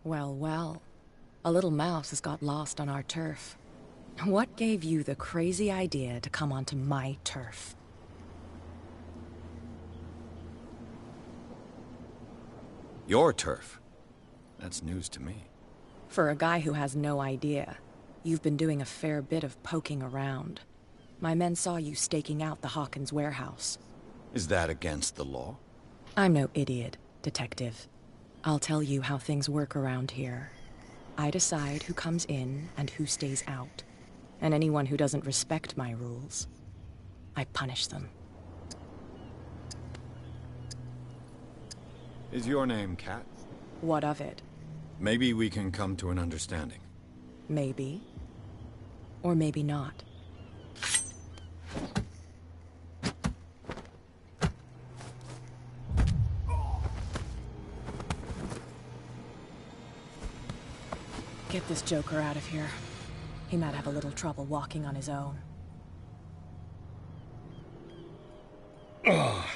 Well, well. A little mouse has got lost on our turf. What gave you the crazy idea to come onto my turf? Your turf? That's news to me. For a guy who has no idea, you've been doing a fair bit of poking around. My men saw you staking out the Hawkins warehouse. Is that against the law? I'm no idiot, Detective. I'll tell you how things work around here. I decide who comes in and who stays out. And anyone who doesn't respect my rules, I punish them. Is your name Kat? What of it? Maybe we can come to an understanding. Maybe. Or maybe not. Get this joker out of here. He might have a little trouble walking on his own. Oh,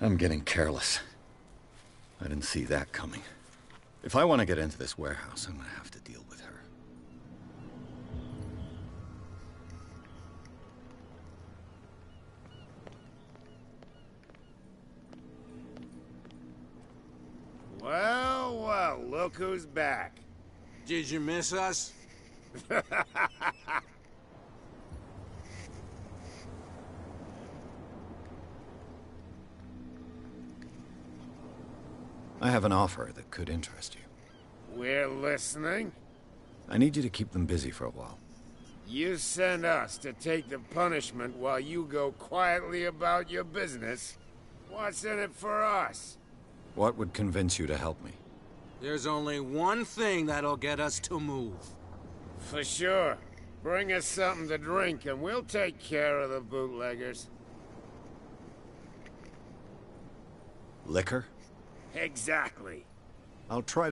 I'm getting careless. I didn't see that coming. If I want to get into this warehouse, I'm gonna have to deal with her. Well, well, look who's back. Did you miss us? I have an offer that could interest you. We're listening. I need you to keep them busy for a while. You send us to take the punishment while you go quietly about your business. What's in it for us? What would convince you to help me? There's only one thing that'll get us to move. For sure. Bring us something to drink and we'll take care of the bootleggers. Liquor? Exactly. I'll try.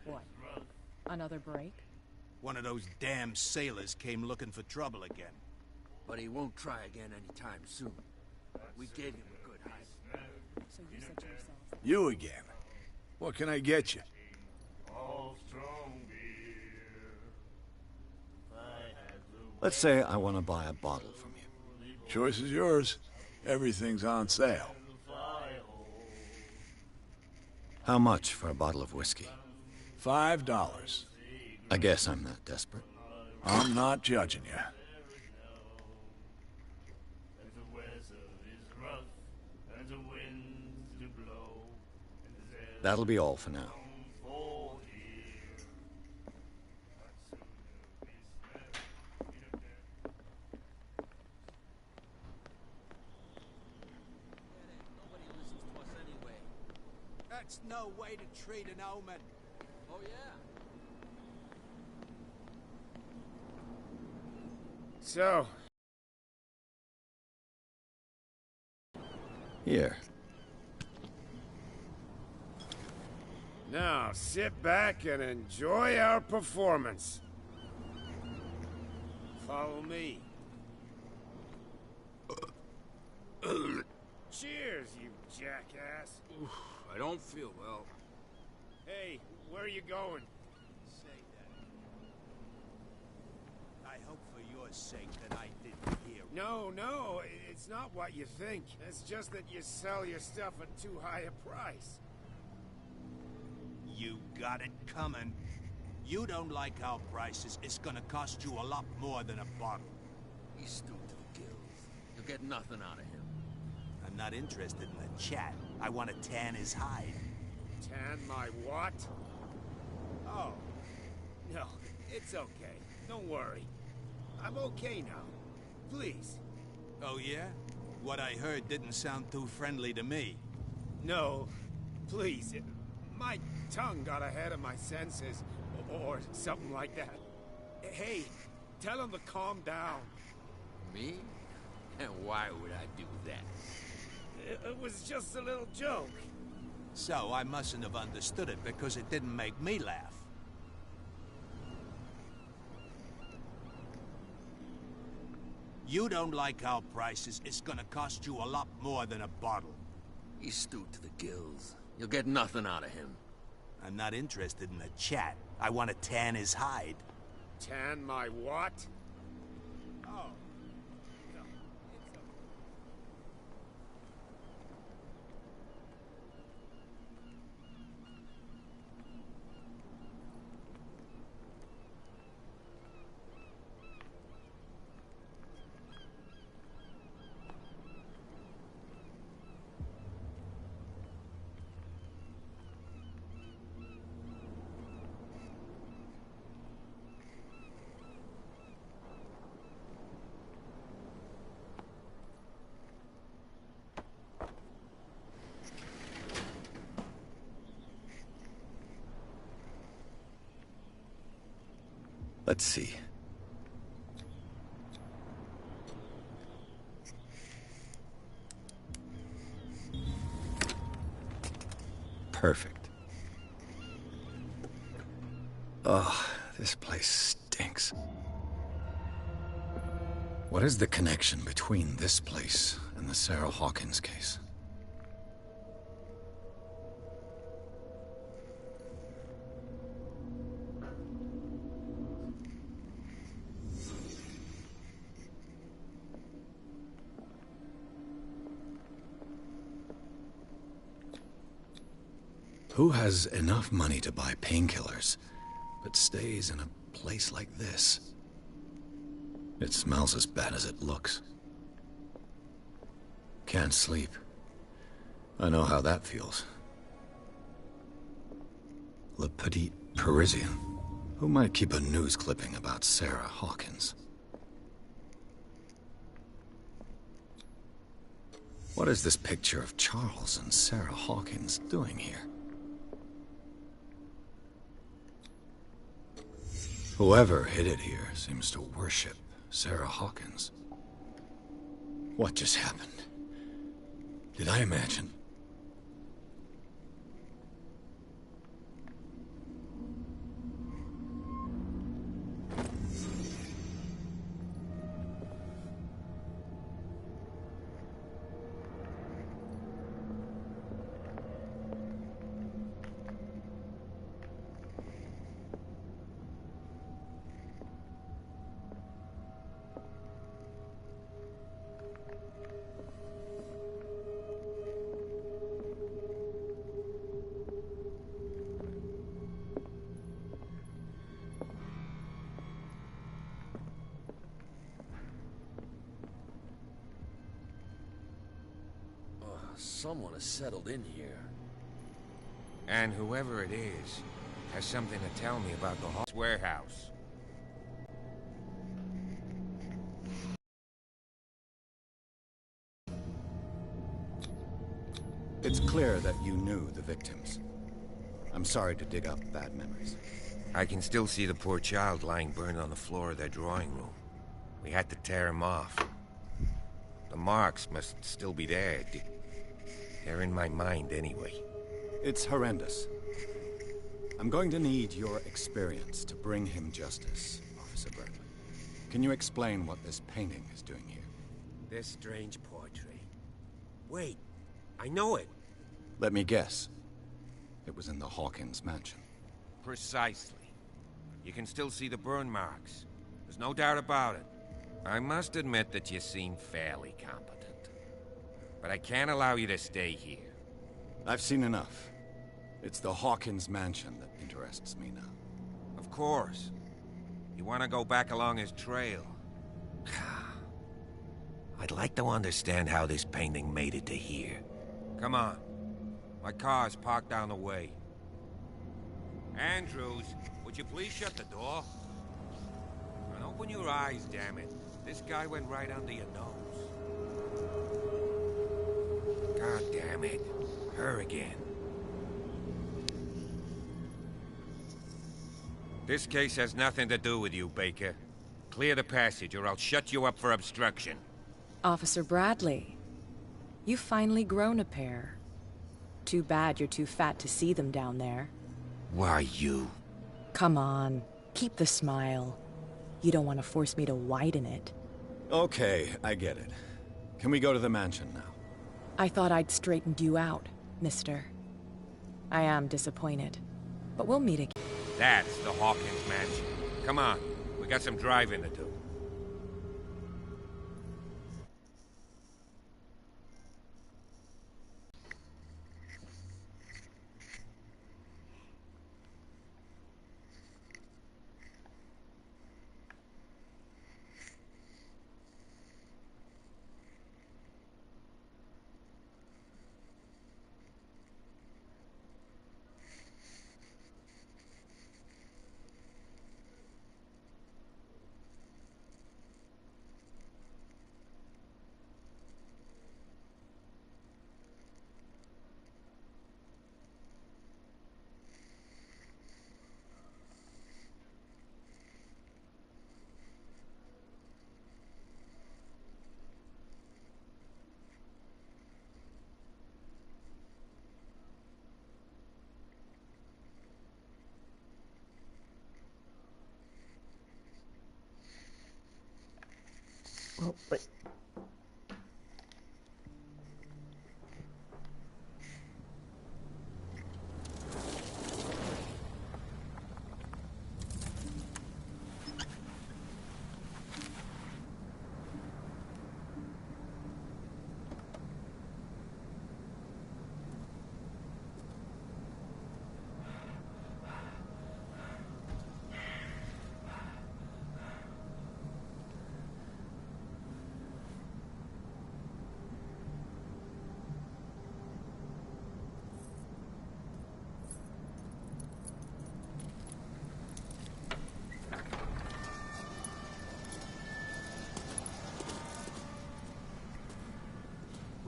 What? Another break? One of those damn sailors came looking for trouble again. But he won't try again anytime soon. We gave him a good hide. So you said to yourself... You again. What can I get you? Let's say I want to buy a bottle from you. Choice is yours. Everything's on sale. How much for a bottle of whiskey? $5. I guess I'm not desperate. I'm not judging you. That'll be all for now. That's no way to treat an omen. Oh, yeah? So... Here. Now, sit back and enjoy our performance. Follow me. Cheers, you jackass. Oof, I don't feel well. Hey, where are you going? Say that. I hope for your sake that I didn't hear. No, it's not what you think. It's just that you sell your stuff at too high a price. You got it coming. You don't like our prices. It's gonna cost you a lot more than a bottle. He's stoked to the gills. You'll get nothing out of him. I'm not interested in a chat. I want to tan his hide. Tan my what? Oh. No, it's okay. Don't worry. I'm okay now. Please. Oh, yeah? What I heard didn't sound too friendly to me. No. Please. My tongue got ahead of my senses. Or something like that. Hey, tell him to calm down. Me? And why would I do that? It was just a little joke. So I mustn't have understood it because it didn't make me laugh. You don't like our prices. It's gonna cost you a lot more than a bottle. He's stewed to the gills. You'll get nothing out of him. I'm not interested in a chat. I want to tan his hide. Tan my what? Oh. Let's see. Perfect. Oh, this place stinks. What is the connection between this place and the Sarah Hawkins case? Who has enough money to buy painkillers, but stays in a place like this? It smells as bad as it looks. Can't sleep. I know how that feels. Le Petit Parisien. Who might keep a news clipping about Sarah Hawkins? What is this picture of Charles and Sarah Hawkins doing here? Whoever hid it here seems to worship Sarah Hawkins. What just happened? Did I imagine? Someone has settled in here. And whoever it is has something to tell me about the warehouse. It's clear that you knew the victims. I'm sorry to dig up bad memories. I can still see the poor child lying burned on the floor of their drawing room. We had to tear him off. The marks must still be there. They're in my mind anyway. It's horrendous. I'm going to need your experience to bring him justice, Officer Bradley. Can you explain what this painting is doing here? This strange portrait. Wait, I know it. Let me guess. It was in the Hawkins mansion. Precisely. You can still see the burn marks. There's no doubt about it. I must admit that you seem fairly competent. But I can't allow you to stay here. I've seen enough. It's the Hawkins mansion that interests me now. Of course. You want to go back along his trail. I'd like to understand how this painting made it to here. Come on. My car's parked down the way. Andrews, would you please shut the door? And open your eyes, damn it. This guy went right under your nose. God damn it. Her again. This case has nothing to do with you, Baker. Clear the passage or I'll shut you up for obstruction. Officer Bradley, you've finally grown a pair. Too bad you're too fat to see them down there. Why you? Come on, keep the smile. You don't want to force me to widen it. Okay, I get it. Can we go to the mansion now? I thought I'd straightened you out, mister. I am disappointed, but we'll meet again. That's the Hawkins mansion. Come on, we got some driving to do. Oh, wait.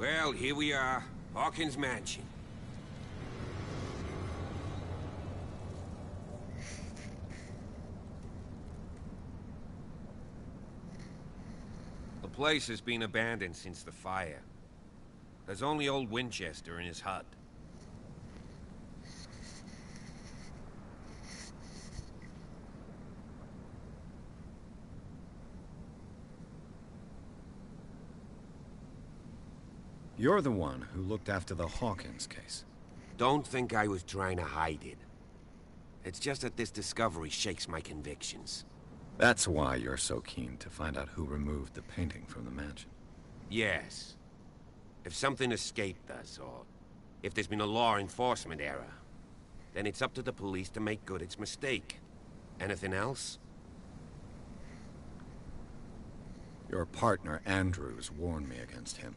Well, here we are. Hawkins Mansion. The place has been abandoned since the fire. There's only old Winchester in his hut. You're the one who looked after the Hawkins case. Don't think I was trying to hide it. It's just that this discovery shakes my convictions. That's why you're so keen to find out who removed the painting from the mansion. Yes. If something escaped us, or if there's been a law enforcement error, then it's up to the police to make good its mistake. Anything else? Your partner, Andrews, warned me against him.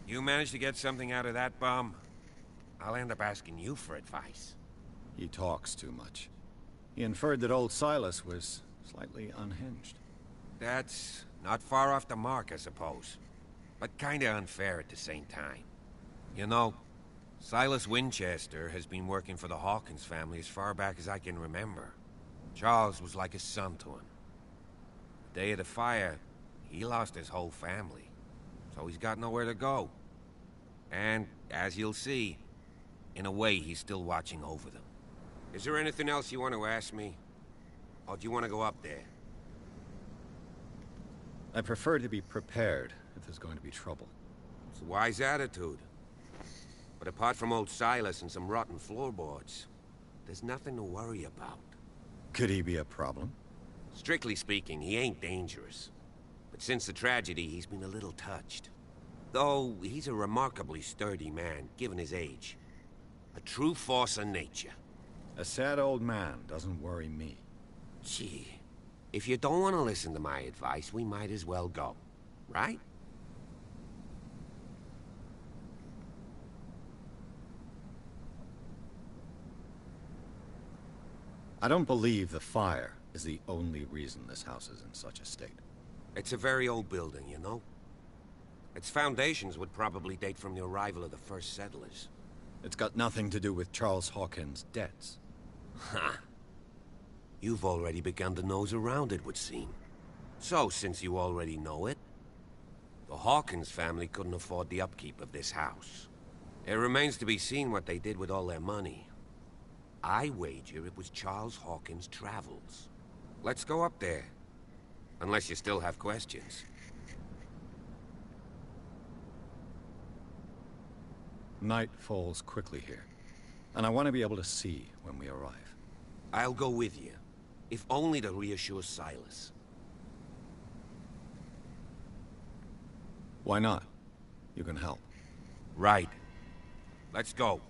You managed to get something out of that bum? I'll end up asking you for advice. He talks too much. He inferred that old Silas was slightly unhinged. That's not far off the mark, I suppose. But kinda unfair at the same time. You know, Silas Winchester has been working for the Hawkins family as far back as I can remember. Charles was like a son to him. The day of the fire, he lost his whole family. So he's got nowhere to go. And, as you'll see, in a way, he's still watching over them. Is there anything else you want to ask me? Or do you want to go up there? I prefer to be prepared if there's going to be trouble. It's a wise attitude. But apart from old Silas and some rotten floorboards, there's nothing to worry about. Could he be a problem? Strictly speaking, he ain't dangerous. But since the tragedy, he's been a little touched. Though, he's a remarkably sturdy man, given his age. A true force of nature. A sad old man doesn't worry me. Gee, if you don't want to listen to my advice, we might as well go. Right? I don't believe the fire is the only reason this house is in such a state. It's a very old building, you know? Its foundations would probably date from the arrival of the first settlers. It's got nothing to do with Charles Hawkins' debts. Ha! You've already begun to nose around it, would seem. So, since you already know it, the Hawkins family couldn't afford the upkeep of this house. It remains to be seen what they did with all their money. I wager it was Charles Hawkins' travels. Let's go up there. Unless you still have questions. Night falls quickly here, and I want to be able to see when we arrive. I'll go with you, if only to reassure Silas. Why not? You can help. Right. Let's go.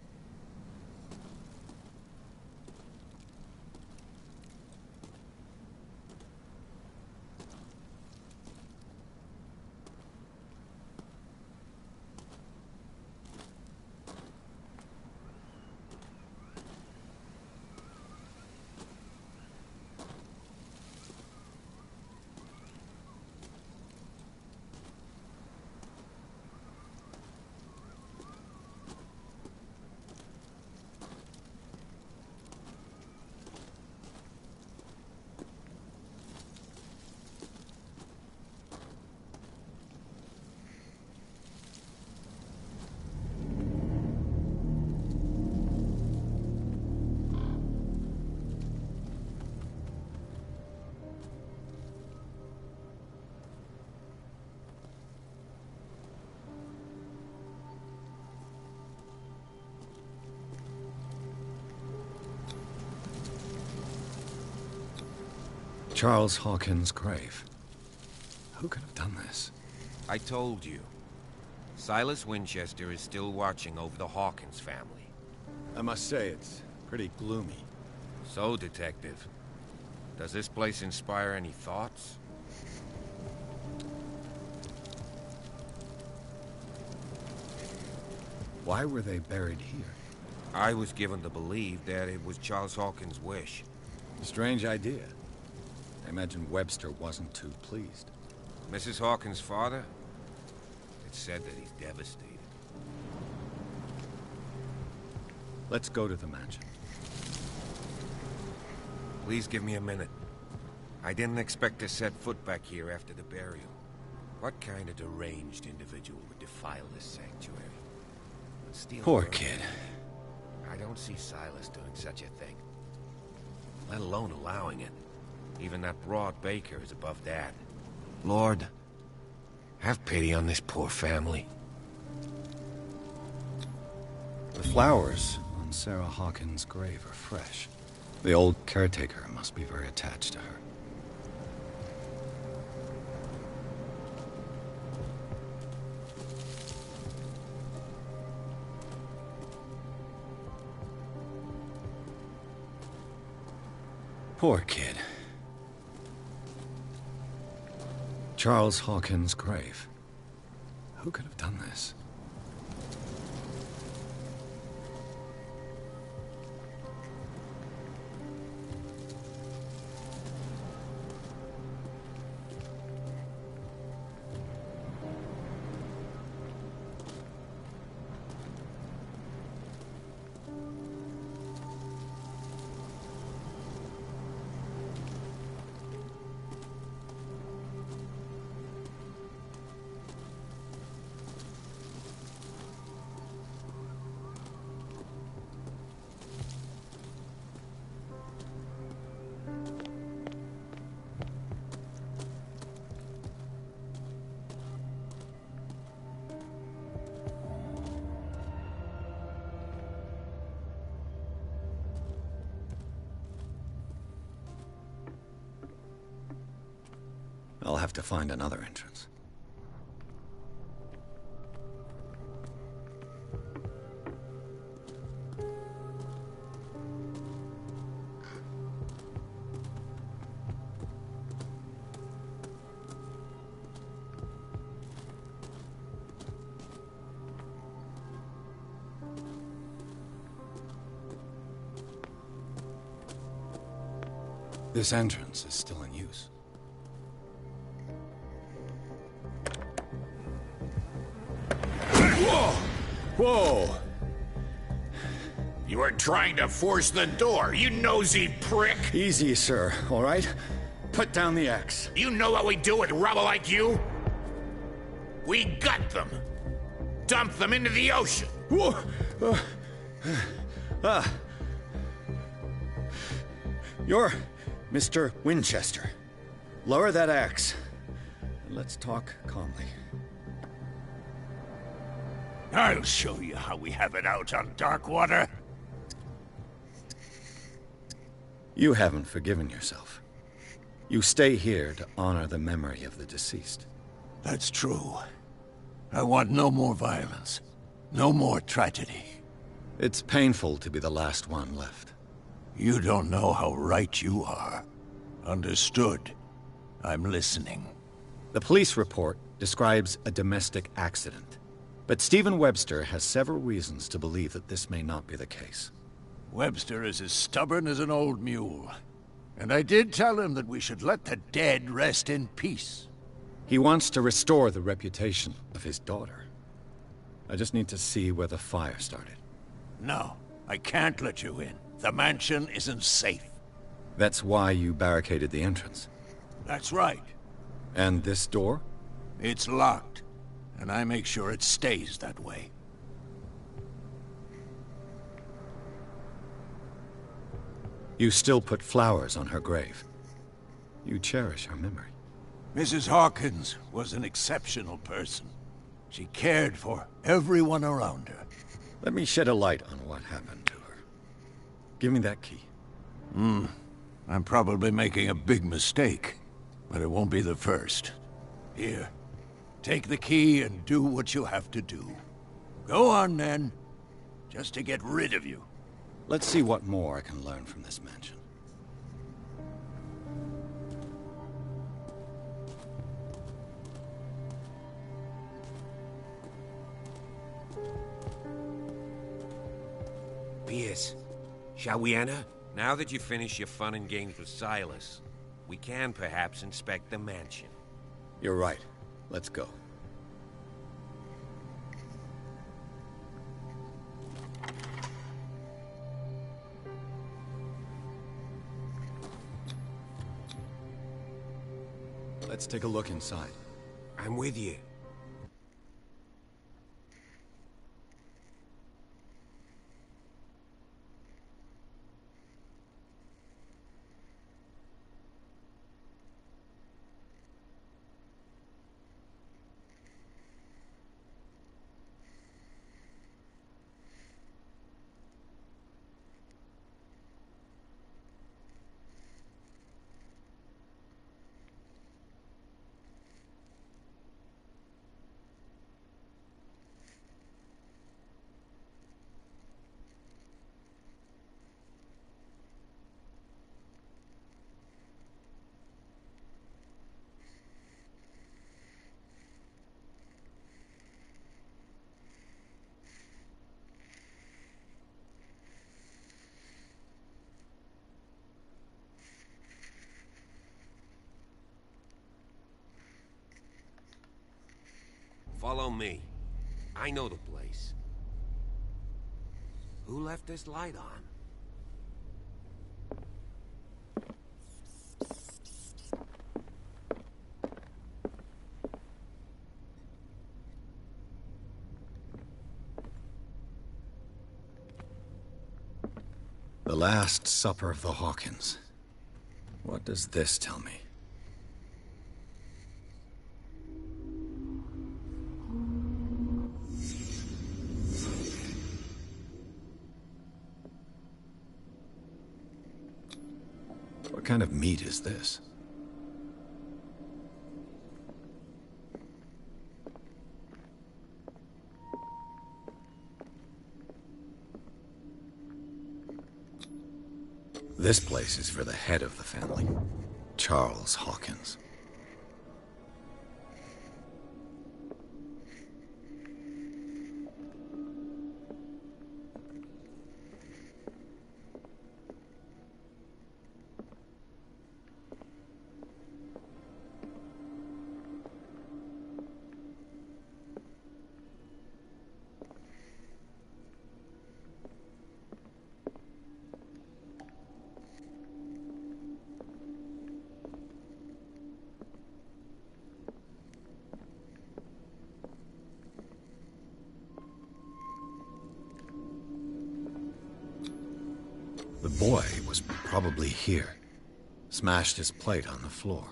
Charles Hawkins' grave. Who could have done this? I told you. Silas Winchester is still watching over the Hawkins family. I must say, it's pretty gloomy. So, Detective, does this place inspire any thoughts? Why were they buried here? I was given to believe that it was Charles Hawkins' wish. Strange idea. I imagine Webster wasn't too pleased. Mrs. Hawkins' father? It's said that he's devastated. Let's go to the mansion. Please give me a minute. I didn't expect to set foot back here after the burial. What kind of deranged individual would defile this sanctuary? Steal Poor her? kid. I don't see Silas doing such a thing. Let alone allowing it. Even that broad Baker is above that. Lord, have pity on this poor family. The flowers on Sarah Hawkins' grave are fresh. The old caretaker must be very attached to her. Poor kid. Charles Hawkins' grave. Who could have done this? I'll have to find another entrance. This entrance is still in use. Whoa! You were trying to force the door, you nosy prick! Easy, sir, all right? Put down the axe. You know what we do with rubble like you? We gut them. Dump them into the ocean. Whoa! You're Mr. Winchester. Lower that axe. And let's talk calmly. I'll show you how we have it out on Darkwater. You haven't forgiven yourself. You stay here to honor the memory of the deceased. That's true. I want no more violence. No more tragedy. It's painful to be the last one left. You don't know how right you are. Understood. I'm listening. The police report describes a domestic accident. But Stephen Webster has several reasons to believe that this may not be the case. Webster is as stubborn as an old mule. And I did tell him that we should let the dead rest in peace. He wants to restore the reputation of his daughter. I just need to see where the fire started. No, I can't let you in. The mansion isn't safe. That's why you barricaded the entrance. That's right. And this door? It's locked. And I make sure it stays that way. You still put flowers on her grave. You cherish her memory. Mrs. Hawkins was an exceptional person. She cared for everyone around her. Let me shed a light on what happened to her. Give me that key. I'm probably making a big mistake, but it won't be the first. Here, take the key and do what you have to do. Go on, then. Just to get rid of you. Let's see what more I can learn from this mansion. Pierce, shall we enter? Now that you've finished your fun and games with Silas, we can perhaps inspect the mansion. You're right. Let's go. Let's take a look inside. I'm with you. Follow me. I know the place. Who left this light on? The Last Supper of the Hawkins. What does this tell me? What kind of meat is this? This place is for the head of the family, Charles Hawkins. The boy was probably here. Smashed his plate on the floor.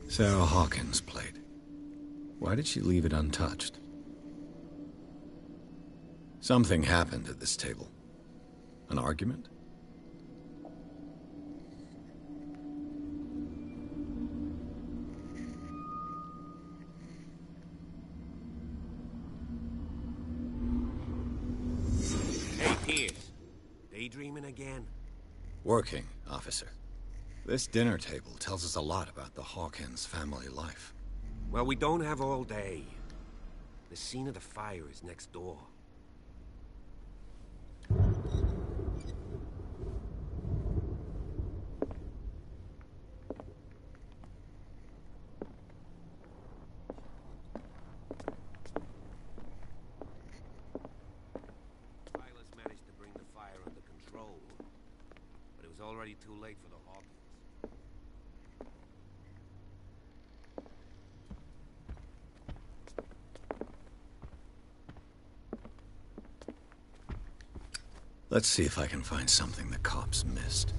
Sarah Hawkins' plate. Why did she leave it untouched? Something happened at this table. An argument? Daydreaming again? Working, officer. This dinner table tells us a lot about the Hawkins family life. Well, we don't have all day. The scene of the fire is next door. Already too late for the Hawkins. Let's see if I can find something the cops missed.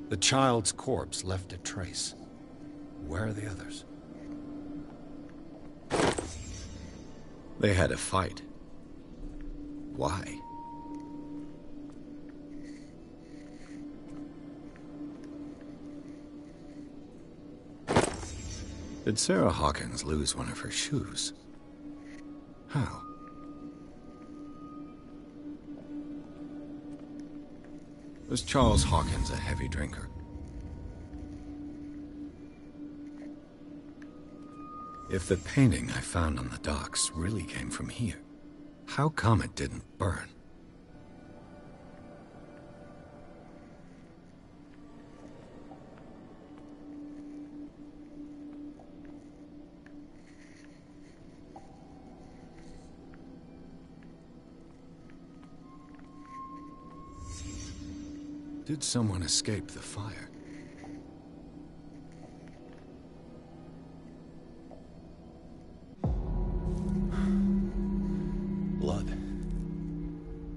The child's corpse left a trace. Where are the others? They had a fight. Why? Did Sarah Hawkins lose one of her shoes? How? Was Charles Hawkins a heavy drinker? If the painting I found on the docks really came from here, how come it didn't burn? Did someone escape the fire? Blood.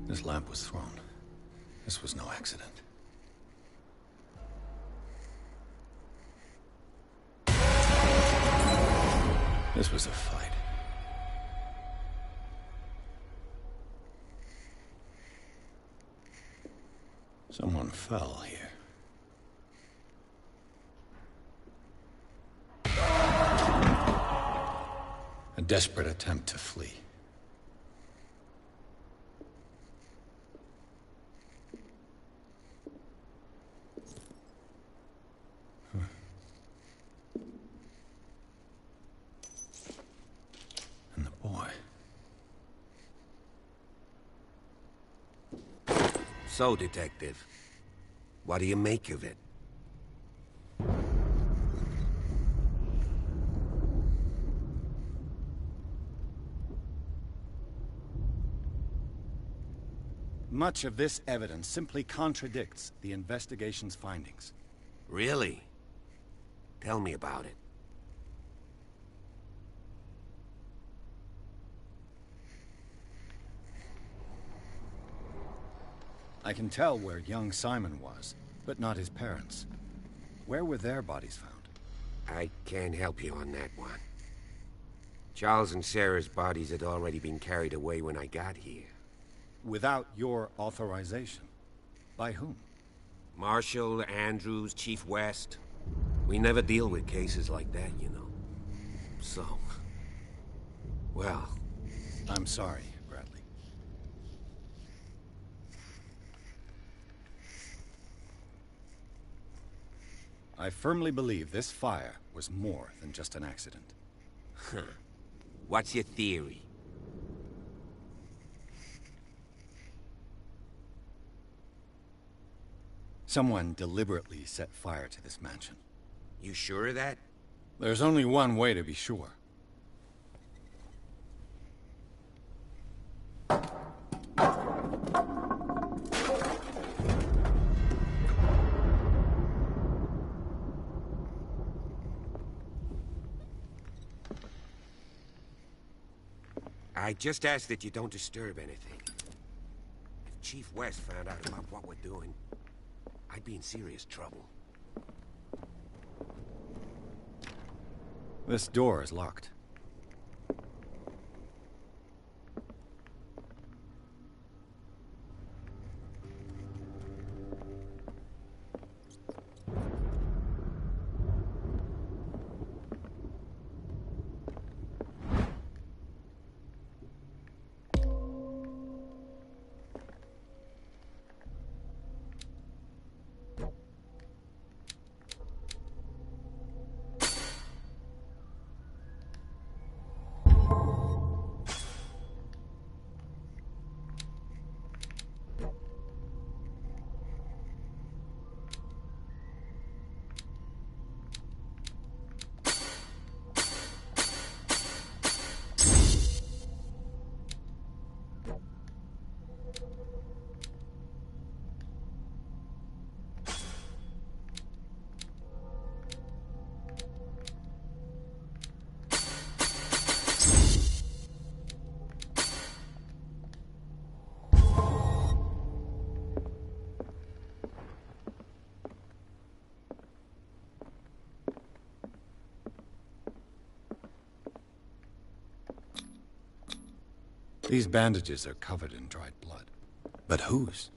This lamp was thrown. This was no accident. This was a fight. Someone fell here. A desperate attempt to flee. And the boy. So, Detective, what do you make of it? Much of this evidence simply contradicts the investigation's findings. Really? Tell me about it. I can tell where young Simon was, but not his parents. Where were their bodies found? I can't help you on that one. Charles and Sarah's bodies had already been carried away when I got here. Without your authorization? By whom? Marshall, Andrews, Chief West. We never deal with cases like that, you know. So... well... I'm sorry, Bradley. I firmly believe this fire was more than just an accident. Huh. What's your theory? Someone deliberately set fire to this mansion. You sure of that? There's only one way to be sure. I just ask that you don't disturb anything. If Chief West found out about what we're doing, I'd be in serious trouble. This door is locked. These bandages are covered in dried blood. But whose?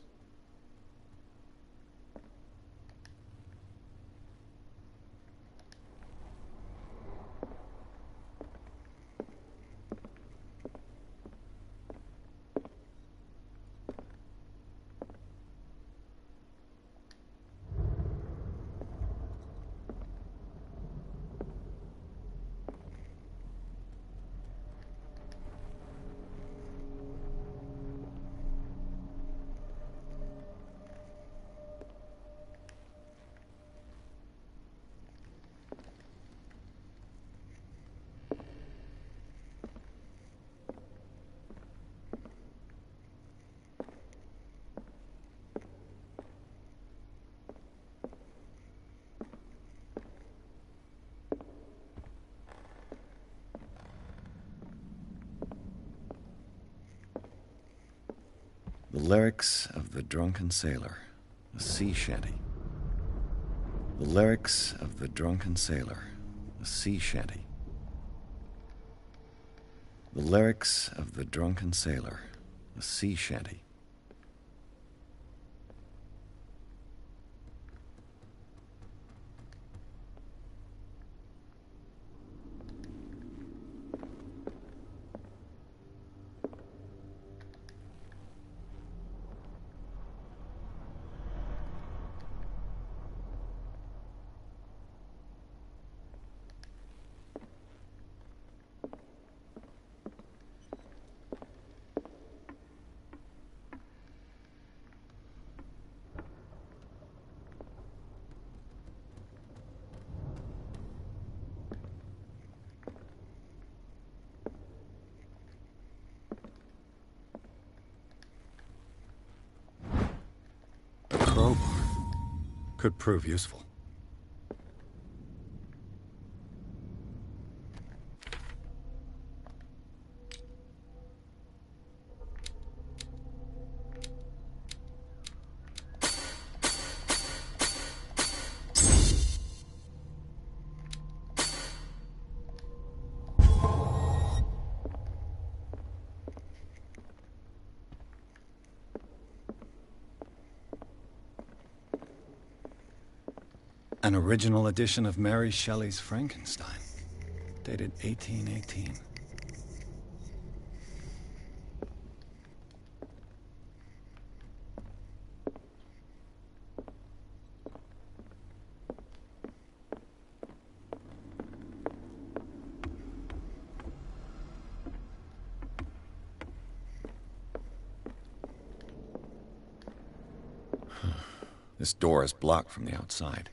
The lyrics of the drunken sailor, a sea shanty. The lyrics of the drunken sailor, a sea shanty. The lyrics of the drunken sailor, a sea shanty. Could prove useful. An original edition of Mary Shelley's Frankenstein, dated 1818. This door is blocked from the outside.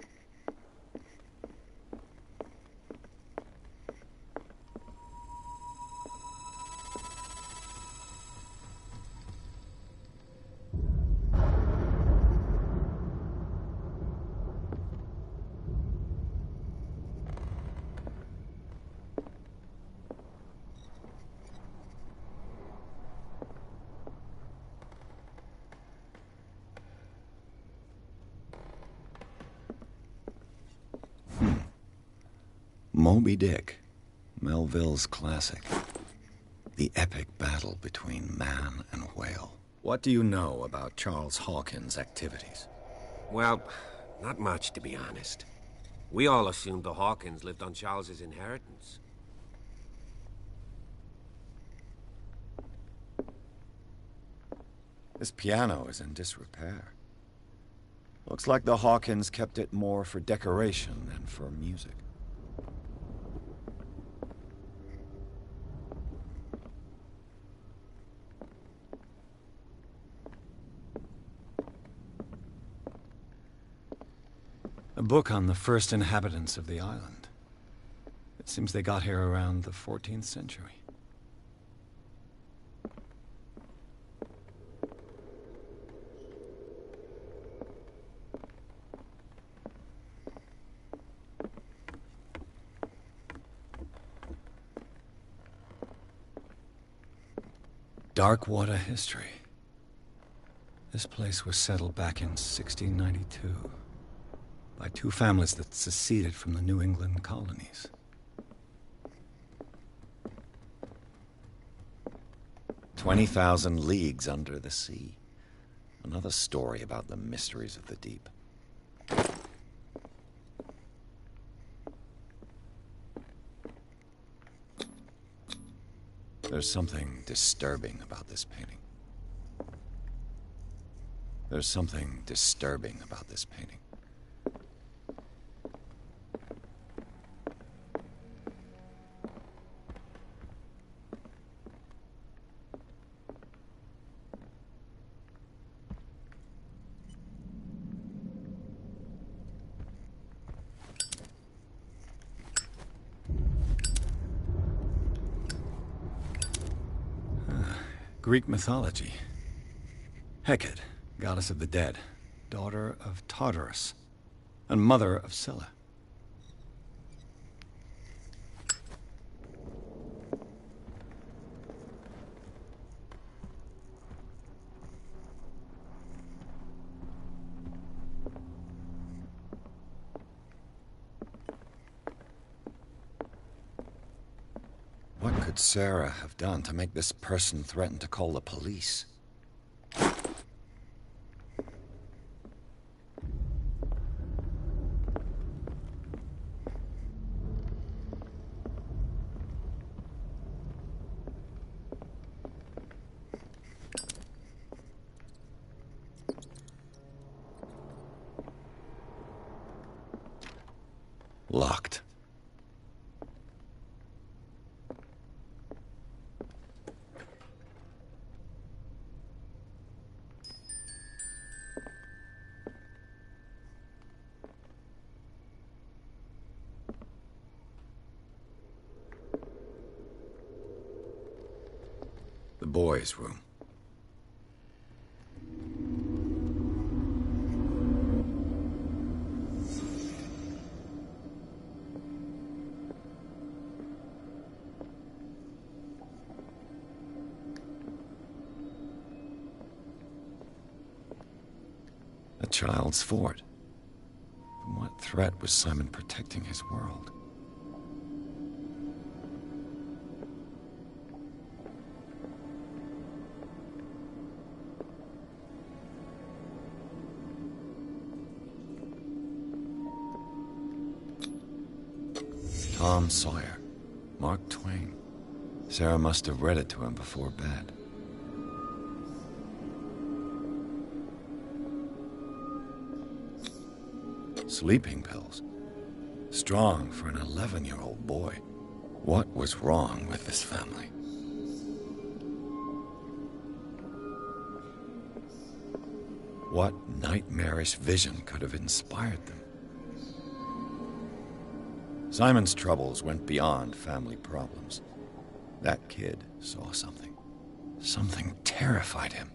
Moby Dick, Melville's classic. The epic battle between man and whale. What do you know about Charles Hawkins' activities? Well, not much, to be honest. We all assumed the Hawkins lived on Charles's inheritance. This piano is in disrepair. Looks like the Hawkins kept it more for decoration than for music. A book on the first inhabitants of the island. It seems they got here around the 14th century. Dark water history. This place was settled back in 1692 by two families that seceded from the New England colonies. 20,000 leagues under the sea. Another story about the mysteries of the deep. There's something disturbing about this painting. There's something disturbing about this painting. Greek mythology. Hecate, goddess of the dead, daughter of Tartarus, and mother of Scylla. What could Sarah have done to make this person threaten to call the police? Locked. The boys' room. A child's fort. From what threat was Simon protecting his world? Tom Sawyer, Mark Twain. Sarah must have read it to him before bed. Sleeping pills. Strong for an 11-year-old boy. What was wrong with this family? What nightmarish vision could have inspired them? Simon's troubles went beyond family problems. That kid saw something. Something terrified him.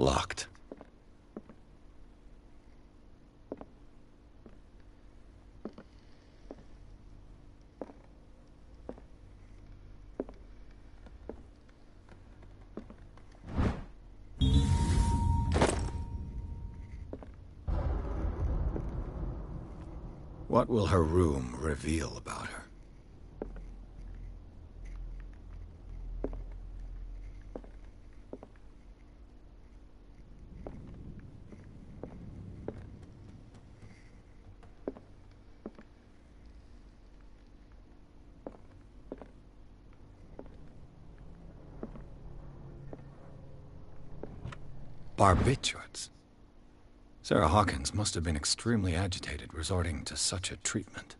Locked. What will her room reveal about her? Barbiturates? Sarah Hawkins must have been extremely agitated, resorting to such a treatment.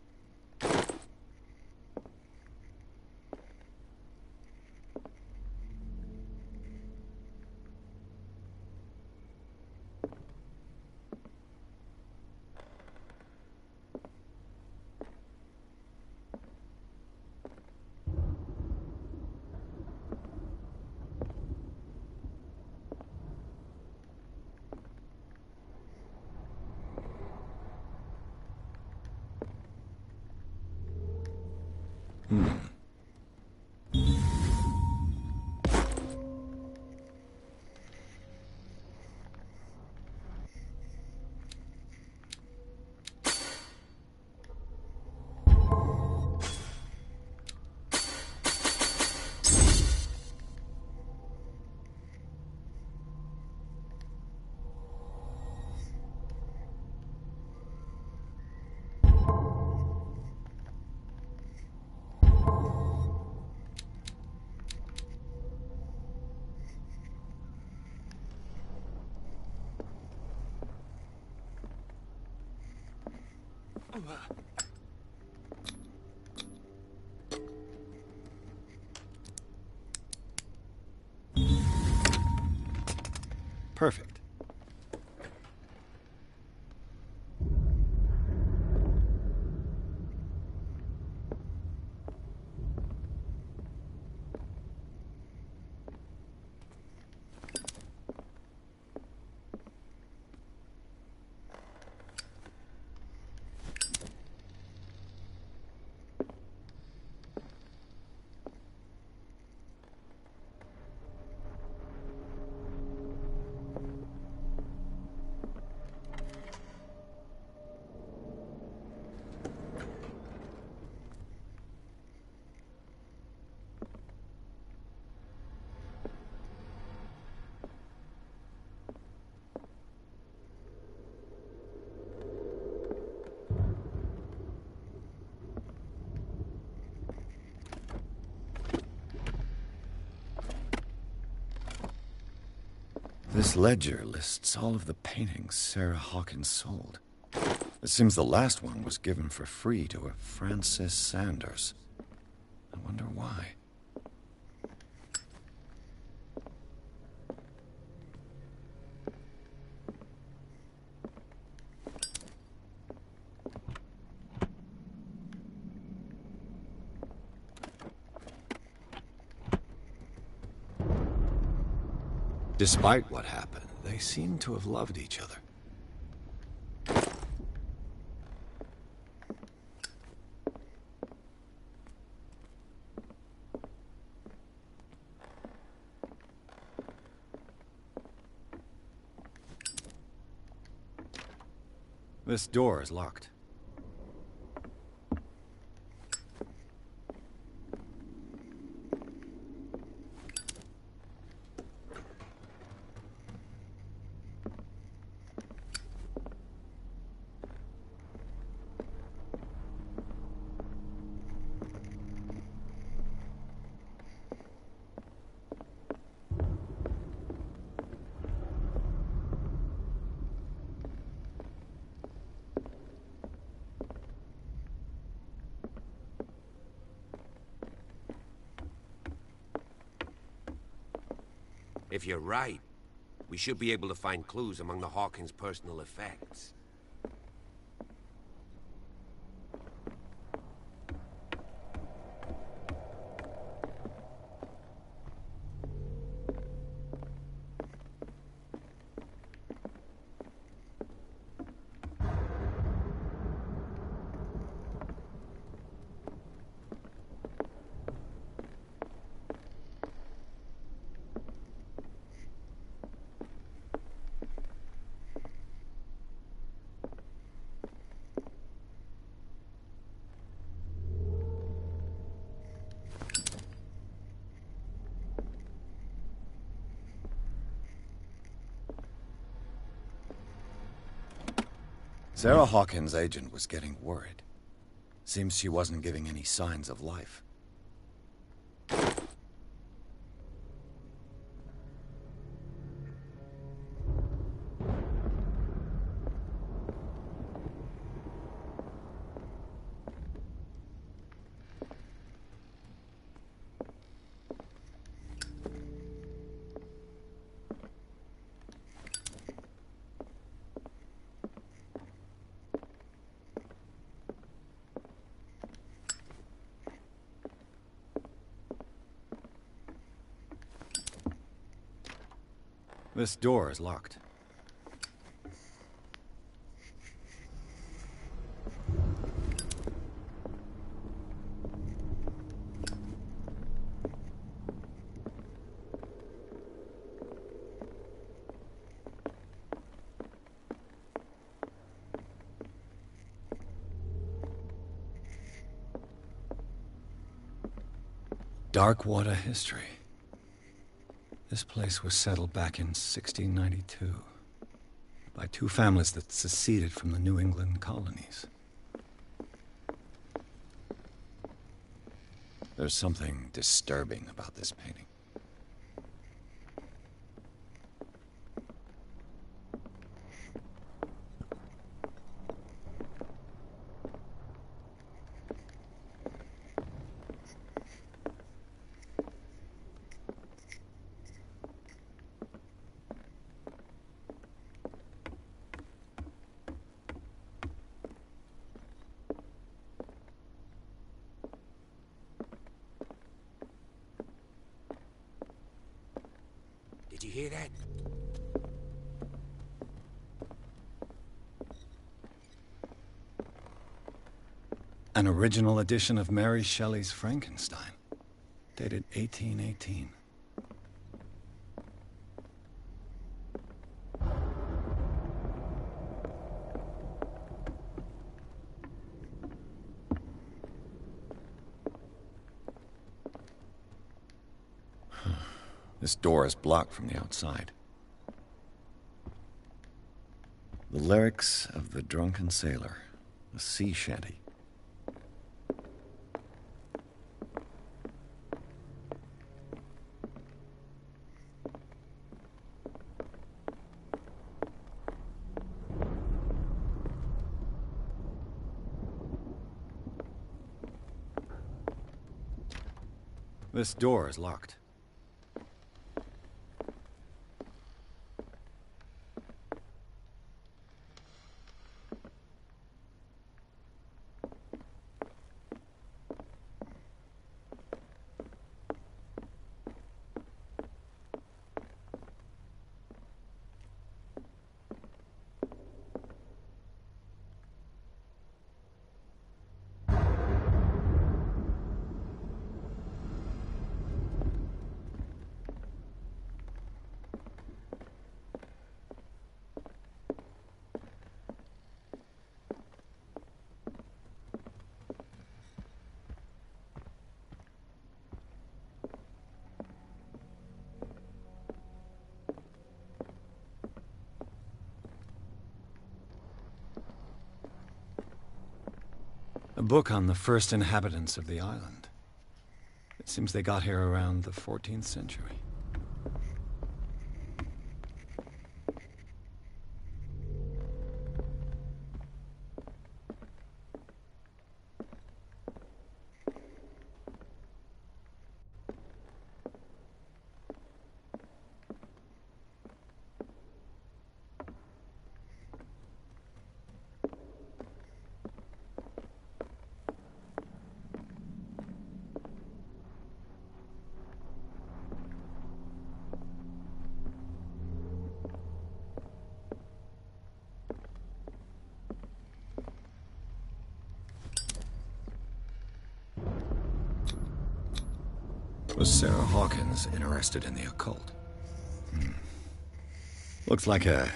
Perfect. This ledger lists all of the paintings Sarah Hawkins sold. It seems the last one was given for free to a Francis Sanders. I wonder why. Despite what happened, they seem to have loved each other. This door is locked. If you're right, we should be able to find clues among the Hawkins' personal effects. Sarah Hawkins' agent was getting worried. Seems she wasn't giving any signs of life. This door is locked. Darkwater history. This place was settled back in 1692 by two families that seceded from the New England colonies. There's something disturbing about this painting. Did you hear that? An original edition of Mary Shelley's Frankenstein, dated 1818. This door is blocked from the outside. The lyrics of the drunken sailor, a sea shanty. This door is locked. A book on the first inhabitants of the island. It seems they got here around the 14th century. Was Sarah Hawkins interested in the occult? Looks like a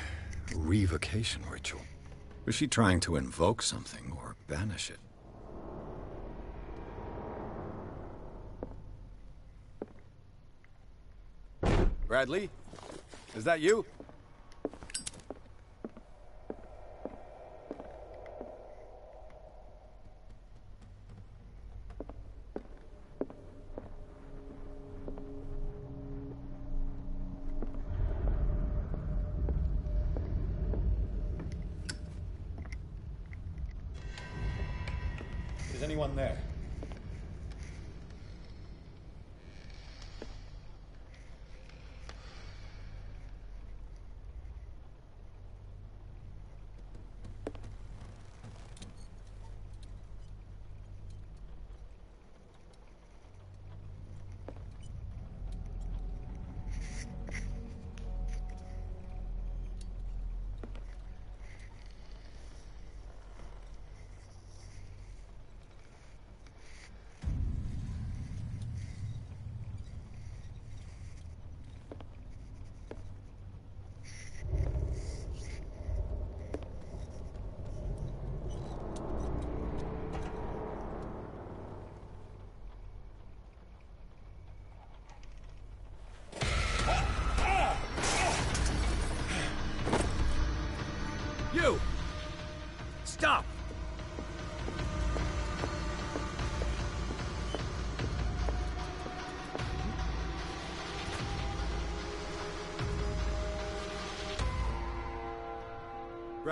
revocation ritual. Was she trying to invoke something or banish it? Bradley? Is that you? Is anyone there?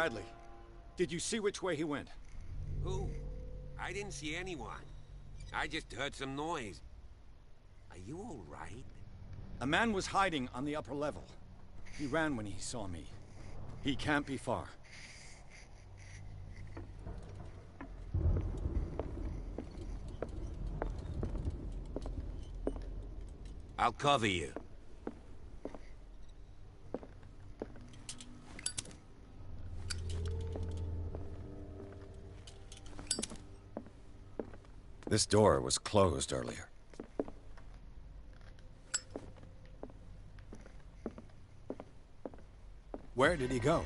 Bradley, did you see which way he went? Who? I didn't see anyone. I just heard some noise. Are you all right? A man was hiding on the upper level. He ran when he saw me. He can't be far. I'll cover you. This door was closed earlier. Where did he go?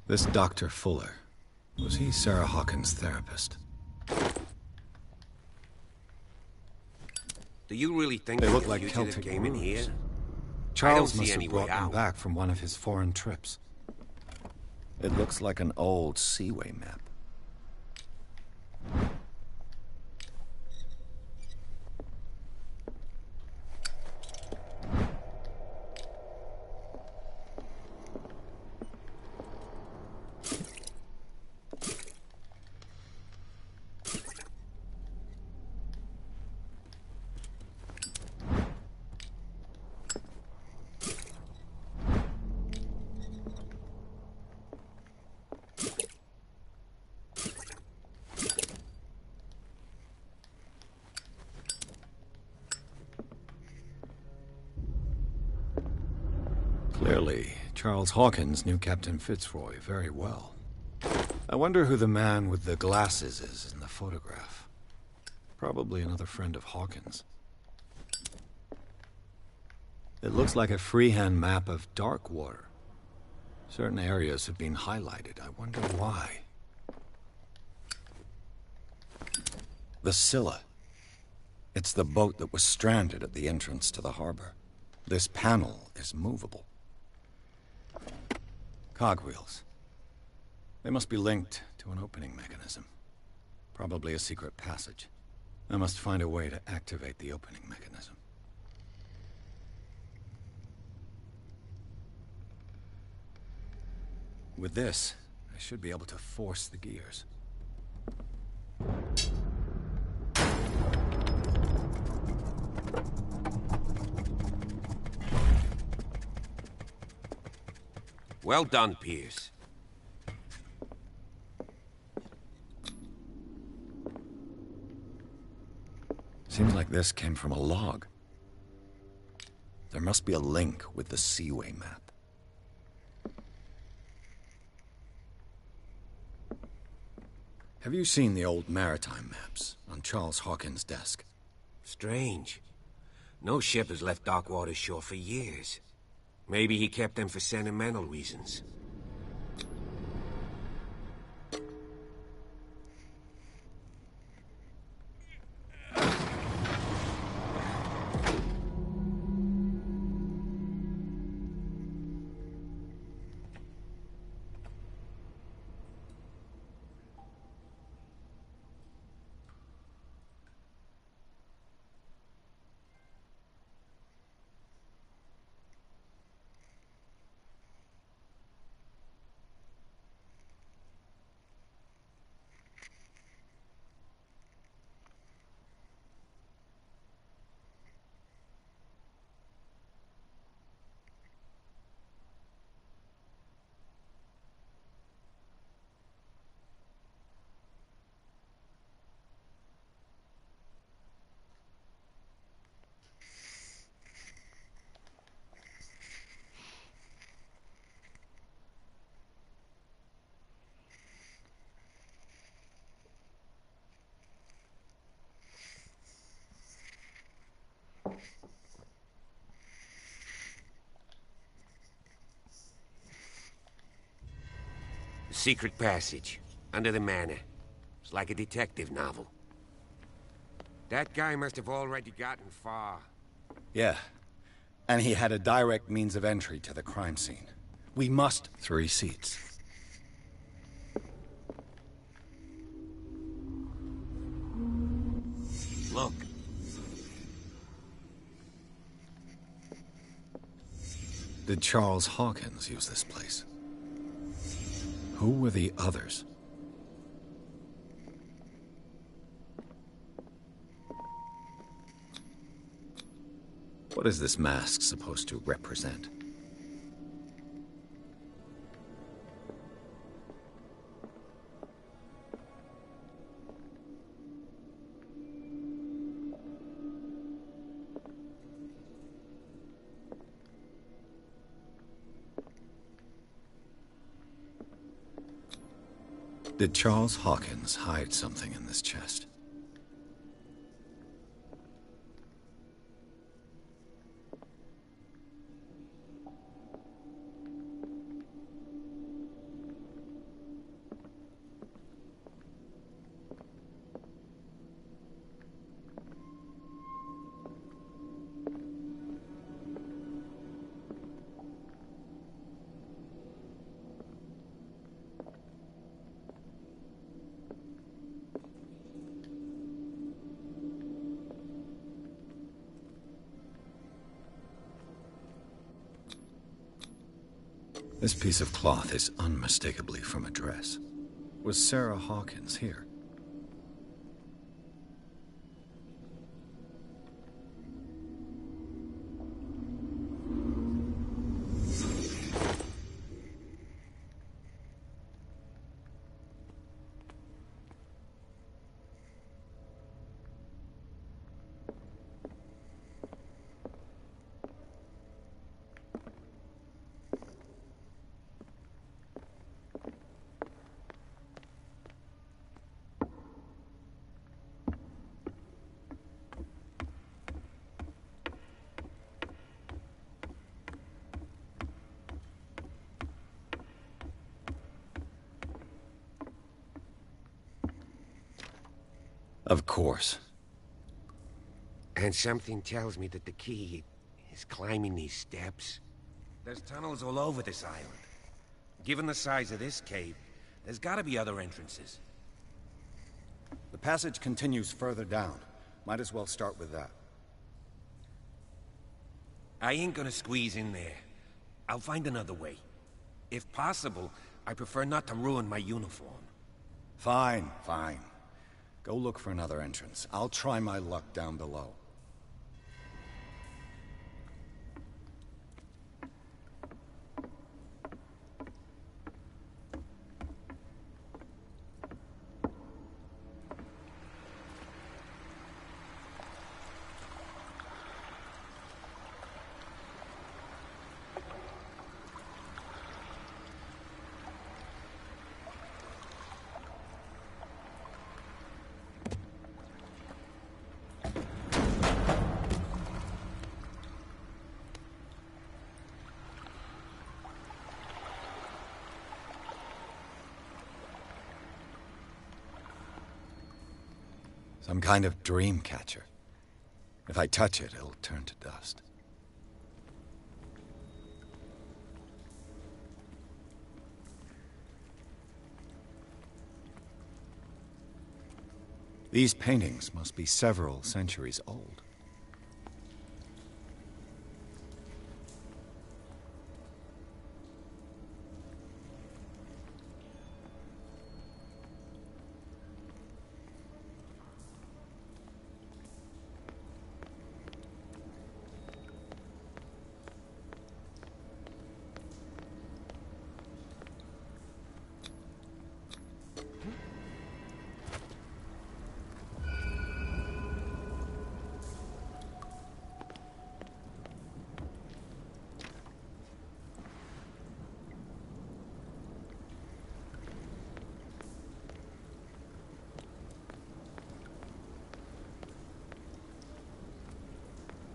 This Dr. Fuller, was he Sarah Hawkins' therapist? Do you really think They look the like fugitive Celtic came in runes. here? Charles I don't must see have any brought way them out. back from one of his foreign trips. It looks like an old seaway map. Clearly, Charles Hawkins knew Captain Fitzroy very well. I wonder who the man with the glasses is in the photograph. Probably another friend of Hawkins. It looks like a freehand map of dark water. Certain areas have been highlighted. I wonder why. The Scylla. It's the boat that was stranded at the entrance to the harbor. This panel is movable. Cogwheels. They must be linked to an opening mechanism. Probably a secret passage. I must find a way to activate the opening mechanism. With this, I should be able to force the gears. Well done, Pierce. Seems like this came from a log. There must be a link with the Seaway map. Have you seen the old maritime maps on Charles Hawkins' desk? Strange. No ship has left Darkwater's shore for years. Maybe he kept them for sentimental reasons. The secret passage, under the manor. It's like a detective novel. That guy must have already gotten far. Yeah. And he had a direct means of entry to the crime scene. We must... 3 seats. Look. Did Charles Hawkins use this place? Who were the others? What is this mask supposed to represent? Did Charles Hawkins hide something in this chest? This piece of cloth is unmistakably from a dress. Was Sarah Hawkins here? Of course. And something tells me that the key is climbing these steps. There's tunnels all over this island. Given the size of this cave, there's gotta be other entrances. The passage continues further down. Might as well start with that. I ain't gonna squeeze in there. I'll find another way. If possible, I prefer not to ruin my uniform. Fine, fine. Go look for another entrance. I'll try my luck down below. Some kind of dream catcher. If I touch it, it'll turn to dust. These paintings must be several centuries old.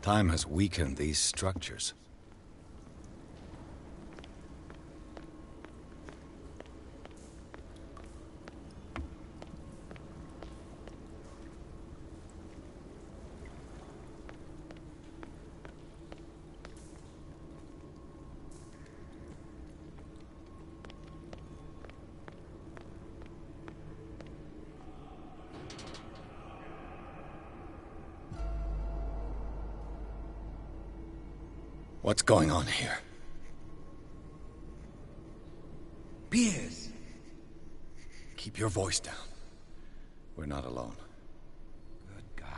Time has weakened these structures. What's going on here? Pierce! Keep your voice down. We're not alone. Good God.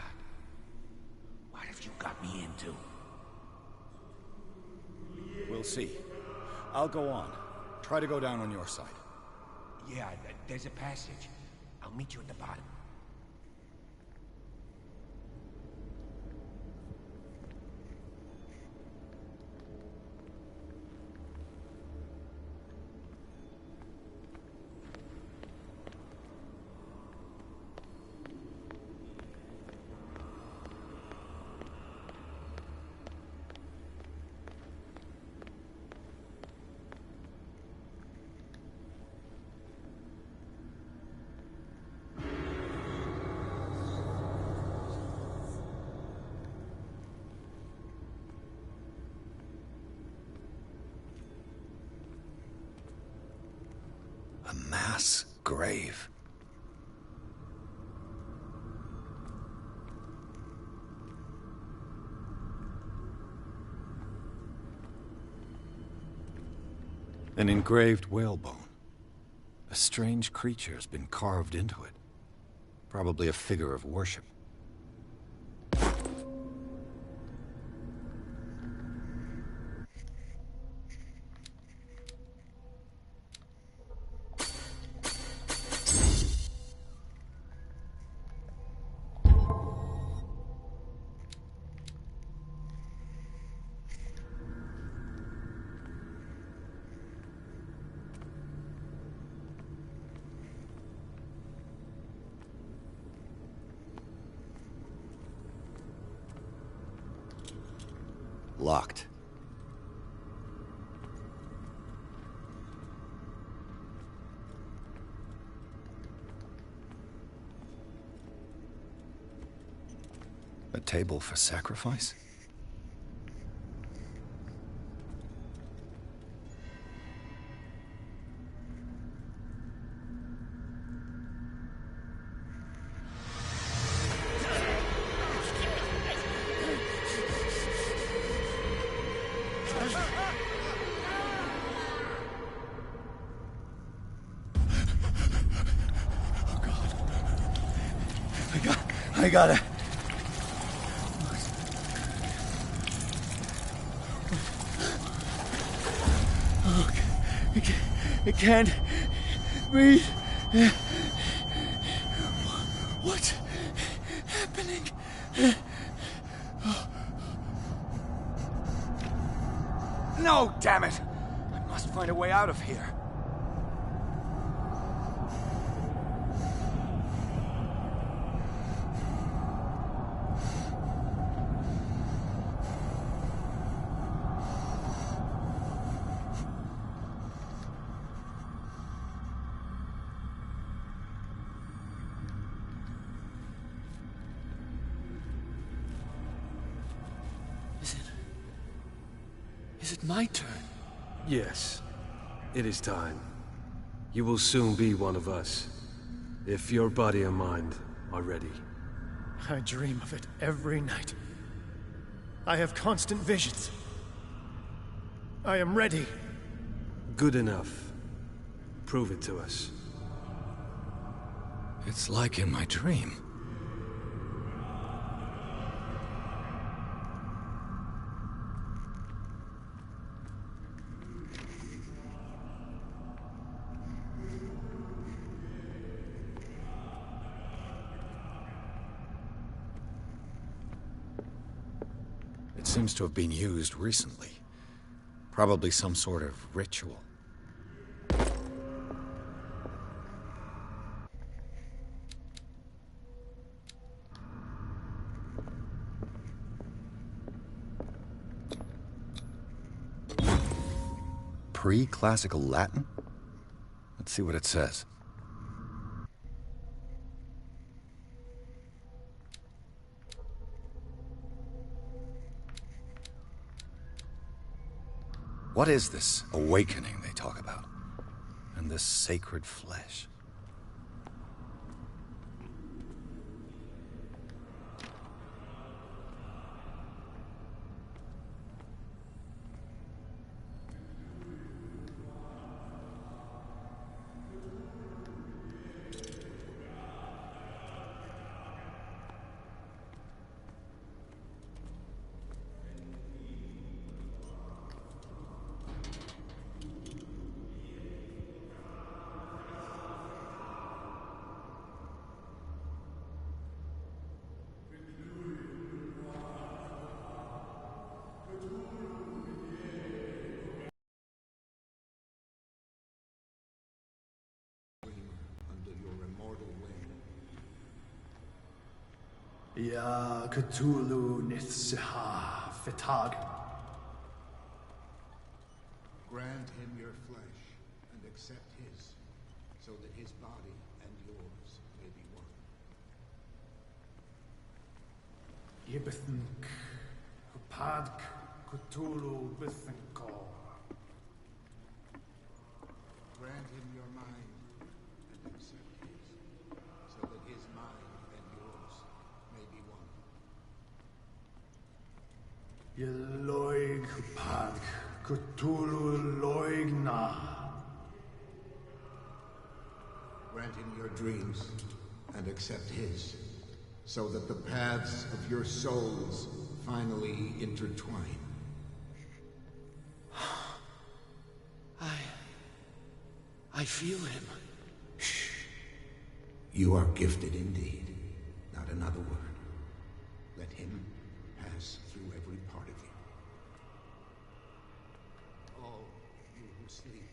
What have you got me into? We'll see. I'll go on. Try to go down on your side. Yeah, there's a passage. I'll meet you at the bottom. A mass grave. An engraved whalebone. A strange creature has been carved into it. Probably a figure of worship. Locked. A table for sacrifice? I gotta... Oh, I can't breathe. What's happening? No, damn it! I must find a way out of here. Is it my turn? Yes. It is time. You will soon be one of us. If your body and mind are ready. I dream of it every night. I have constant visions. I am ready. Good enough. Prove it to us. It's like in my dream. It seems to have been used recently. Probably some sort of ritual. Pre-classical Latin? Let's see what it says. What is this awakening they talk about? And this sacred flesh? Ya Cthulhu Nithsiha Fitag. Grant him your flesh and accept his, so that his body and yours may be one. Yibithink Hupadk Cthulhu Bithinkor. Grant him your mind and accept his, so that his mind and yours may be one. Yeloig Hupadk Cthulhu Loigna. Grant him your dreams and accept his, so that the paths of your souls finally intertwine. I feel him. Shh. You are gifted indeed. Not another word. Let him pass through every part of you. All you who sleep,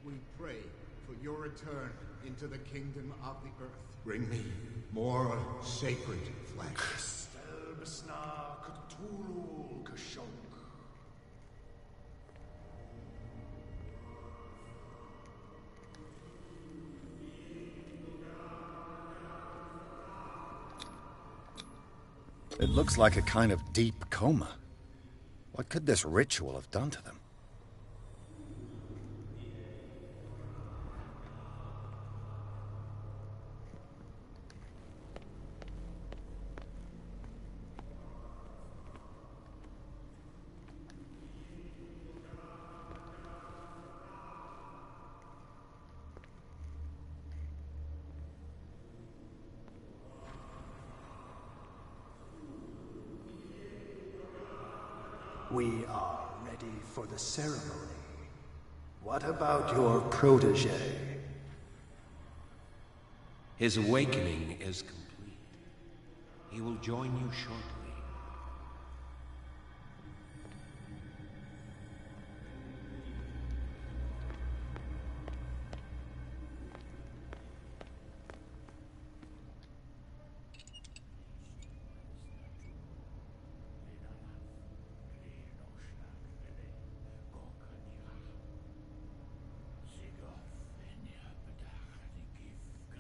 we pray for your return into the kingdom of the earth. Bring me more sacred flesh. Stelbisna Cthulhu Kashok. It looks like a kind of deep coma. What could this ritual have done to them? We are ready for the ceremony. What about your protege? His awakening is complete. He will join you shortly.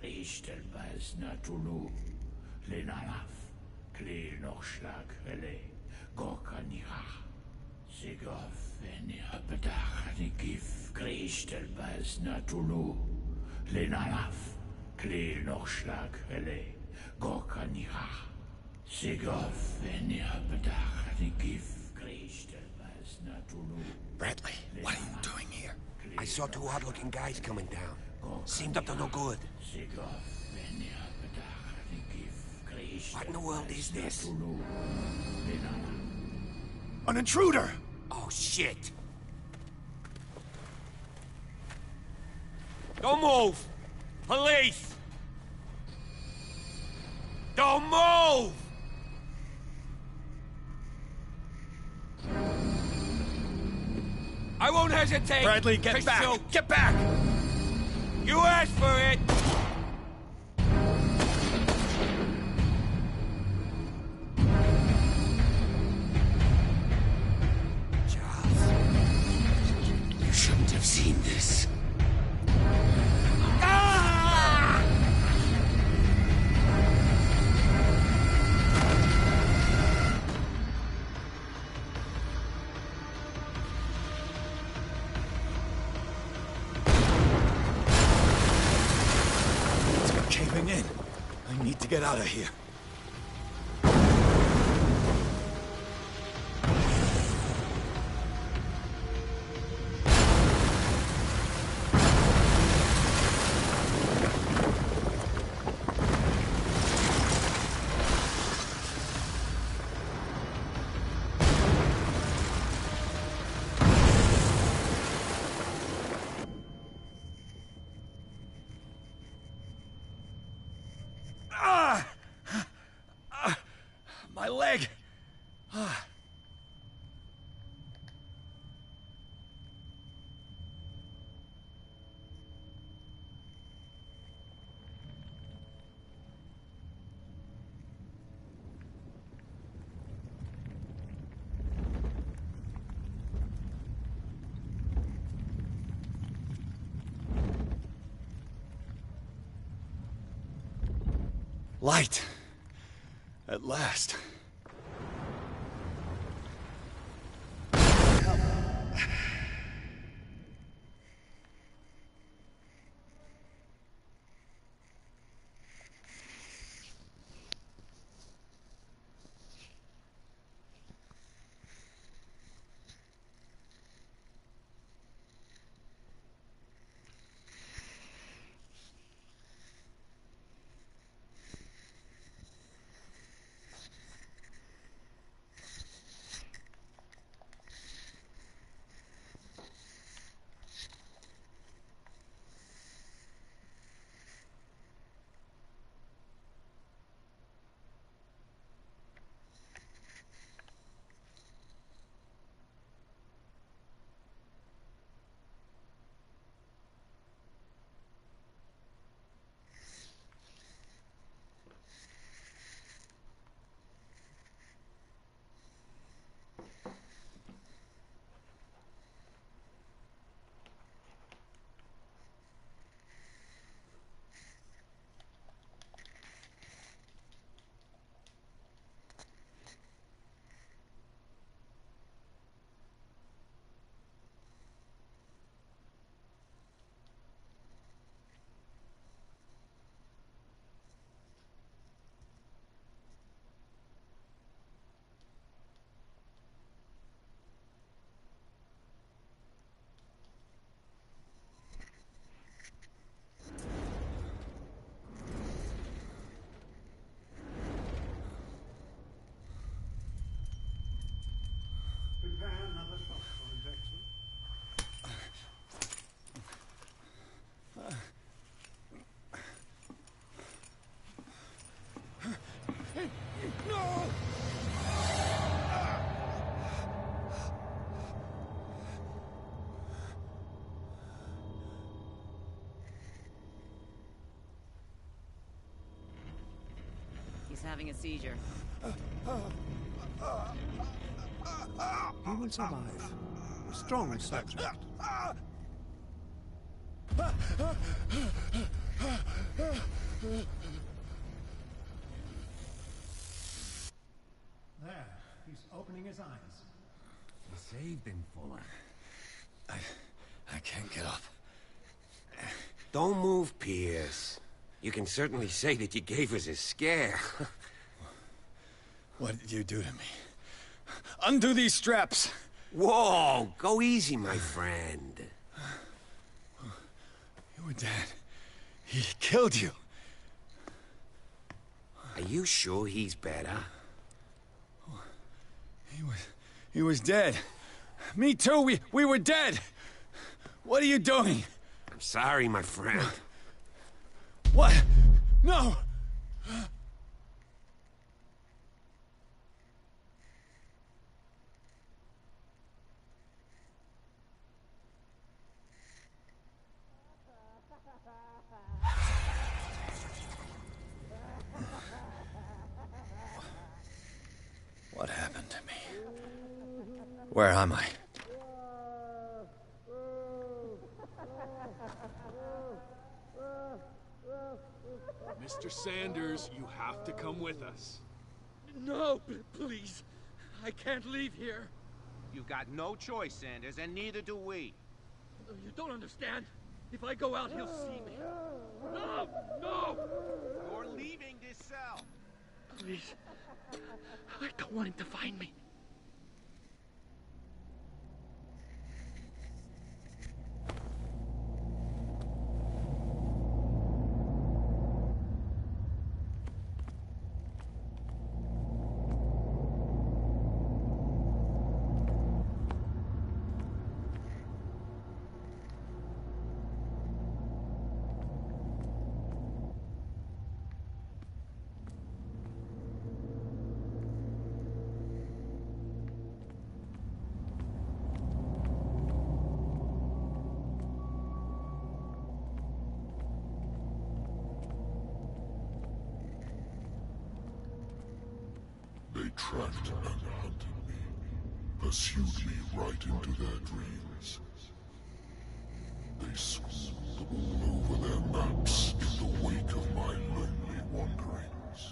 Ishtelbaz natulu, lenalaf, kli nochschlag hele, gorkanira, sigov venia bedach nikif, Ishtelbaz natulu, lenalaf, kli nochschlag hele, gorkanira, sigov venia bedach nikif, Ishtelbaz natulu. Bradley, what are you doing here? I saw two odd-looking guys coming down. Seemed up to no good. What in the world is this? An intruder! Oh, shit! Don't move! Police! Don't move! I won't hesitate! Bradley, get back! Shoot. Get back! You asked for it! Charles, you shouldn't have seen this. In. I need to get out of here. Light. At last. He's having a seizure. He will survive. A strong subject. There, he's opening his eyes. You saved him, Fuller. I can't get up. Don't move, Pierce. You can certainly say that you gave us a scare. What did you do to me? Undo these straps! Whoa! Go easy, my friend. You were dead. He killed you. Are you sure he's better? He was dead. Me too, we were dead! What are you doing? I'm sorry, my friend. What? No! What happened to me? Where am I? Mr. Sanders, you have to come with us. No, please. I can't leave here. You've got no choice, Sanders, and neither do we. You don't understand. If I go out, he'll see me. No! No! You're leaving this cell. Please. I don't want him to find me. They tracked and hunted me, pursued me right into their dreams. They swooped all over their maps in the wake of my lonely wanderings.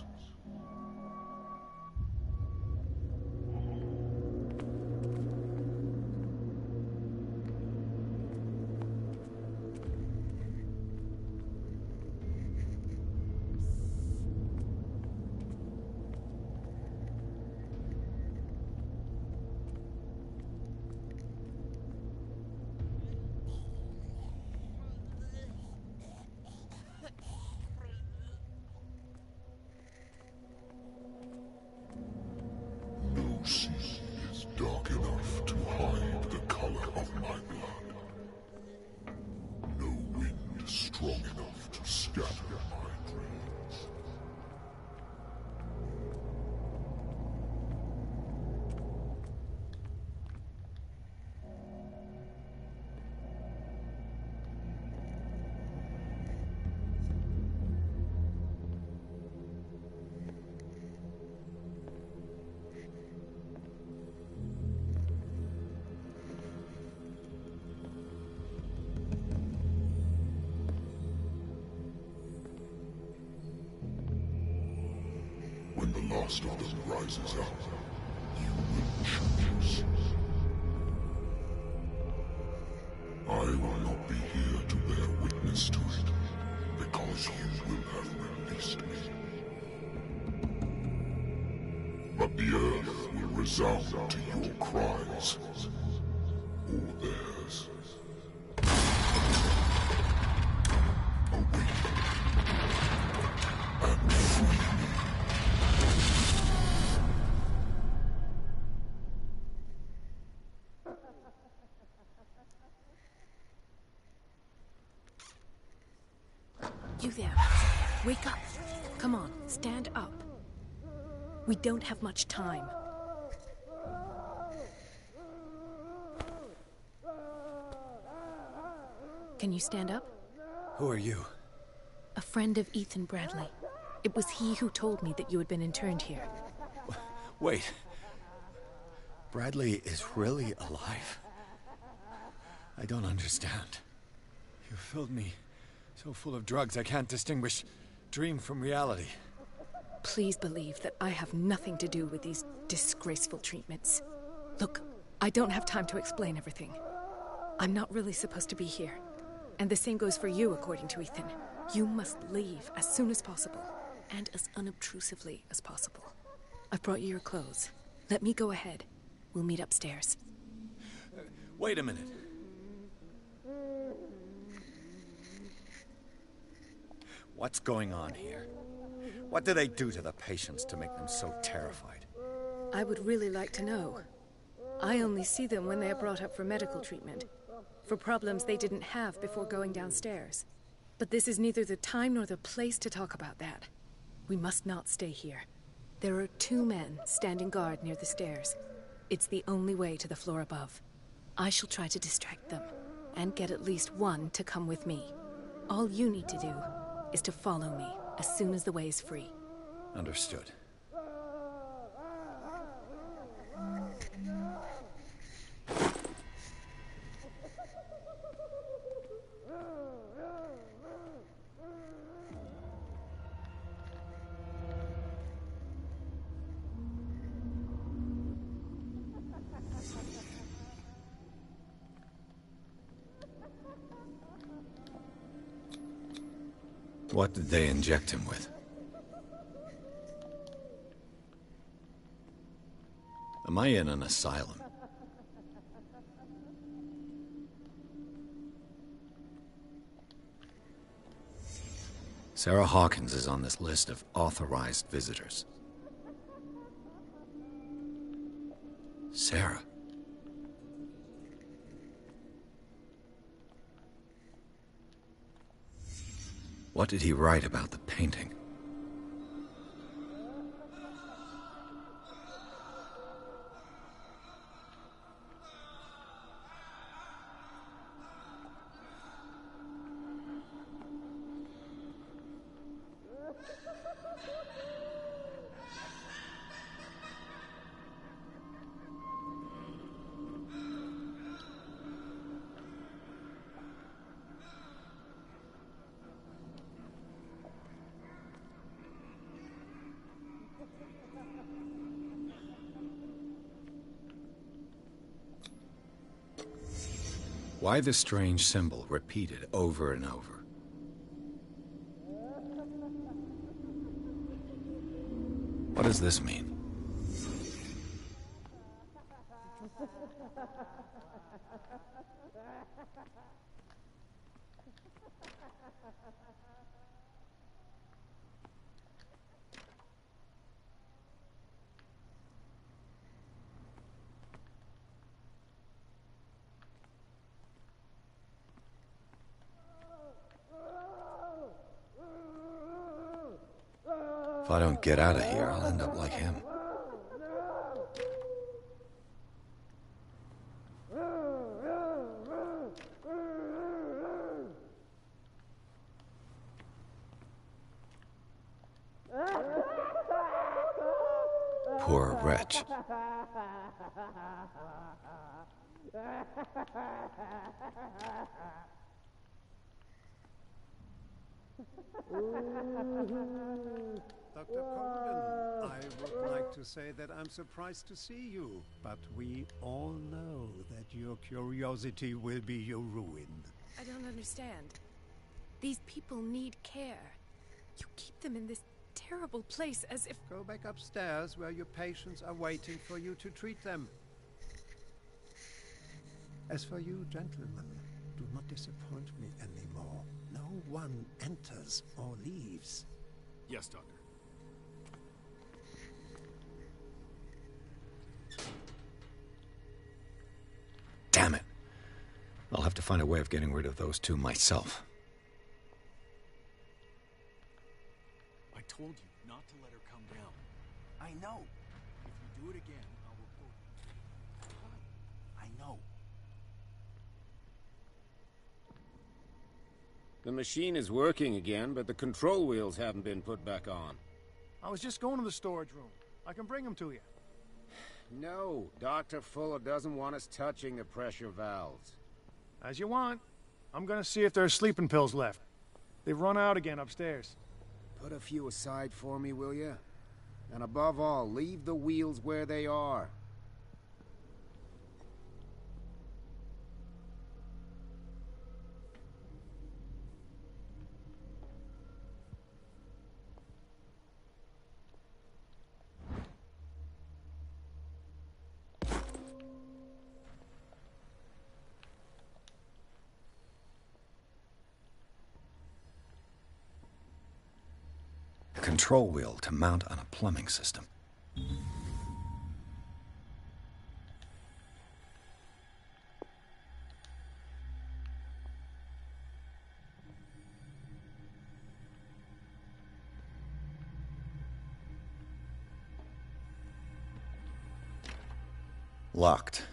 scatter my dreams. When the last of them rises up, you will choose. I will not be here to bear witness to it, because you will have released me. But the earth will resound to your cries, or theirs. Awaken and free me. You there. Wake up. Come on, stand up. We don't have much time. Can you stand up? Who are you? A friend of Ethan Bradley. It was he who told me that you had been interned here. Wait. Bradley is really alive? I don't understand. You filled me so full of drugs I can't distinguish dream from reality. Please believe that I have nothing to do with these disgraceful treatments. Look, I don't have time to explain everything. I'm not really supposed to be here. And the same goes for you, according to Ethan. You must leave as soon as possible, and as unobtrusively as possible. I've brought you your clothes. Let me go ahead. We'll meet upstairs. Wait a minute. What's going on here? What do they do to the patients to make them so terrified? I would really like to know. I only see them when they are brought up for medical treatment, for problems they didn't have before going downstairs. But this is neither the time nor the place to talk about that. We must not stay here. There are 2 men standing guard near the stairs. It's the only way to the floor above. I shall try to distract them, and get at least one to come with me. All you need to do is to follow me as soon as the way is free. Understood. What did they inject him with? Am I in an asylum? Sarah Hawkins is on this list of authorized visitors. Sarah. What did he write about the painting? Why the strange symbol repeated over and over? What does this mean? If I don't get out of here, I'll end up like him. Poor wretch. Dr. Corrigan, I would like to say that I'm surprised to see you, but we all know that your curiosity will be your ruin. I don't understand. These people need care. You keep them in this terrible place as if... Go back upstairs where your patients are waiting for you to treat them. As for you, gentlemen, do not disappoint me anymore. No one enters or leaves. Yes, Doctor. Damn it. I'll have to find a way of getting rid of those two myself. I told you not to let her come down. I know. If you do it again, I'll report you. I know. The machine is working again, but the control wheels haven't been put back on. I was just going to the storage room. I can bring them to you. No, Dr. Fuller doesn't want us touching the pressure valves. As you want. I'm gonna see if there's sleeping pills left. They've run out again upstairs. Put a few aside for me, will you? And above all, leave the wheels where they are. A control wheel to mount on a plumbing system. Locked.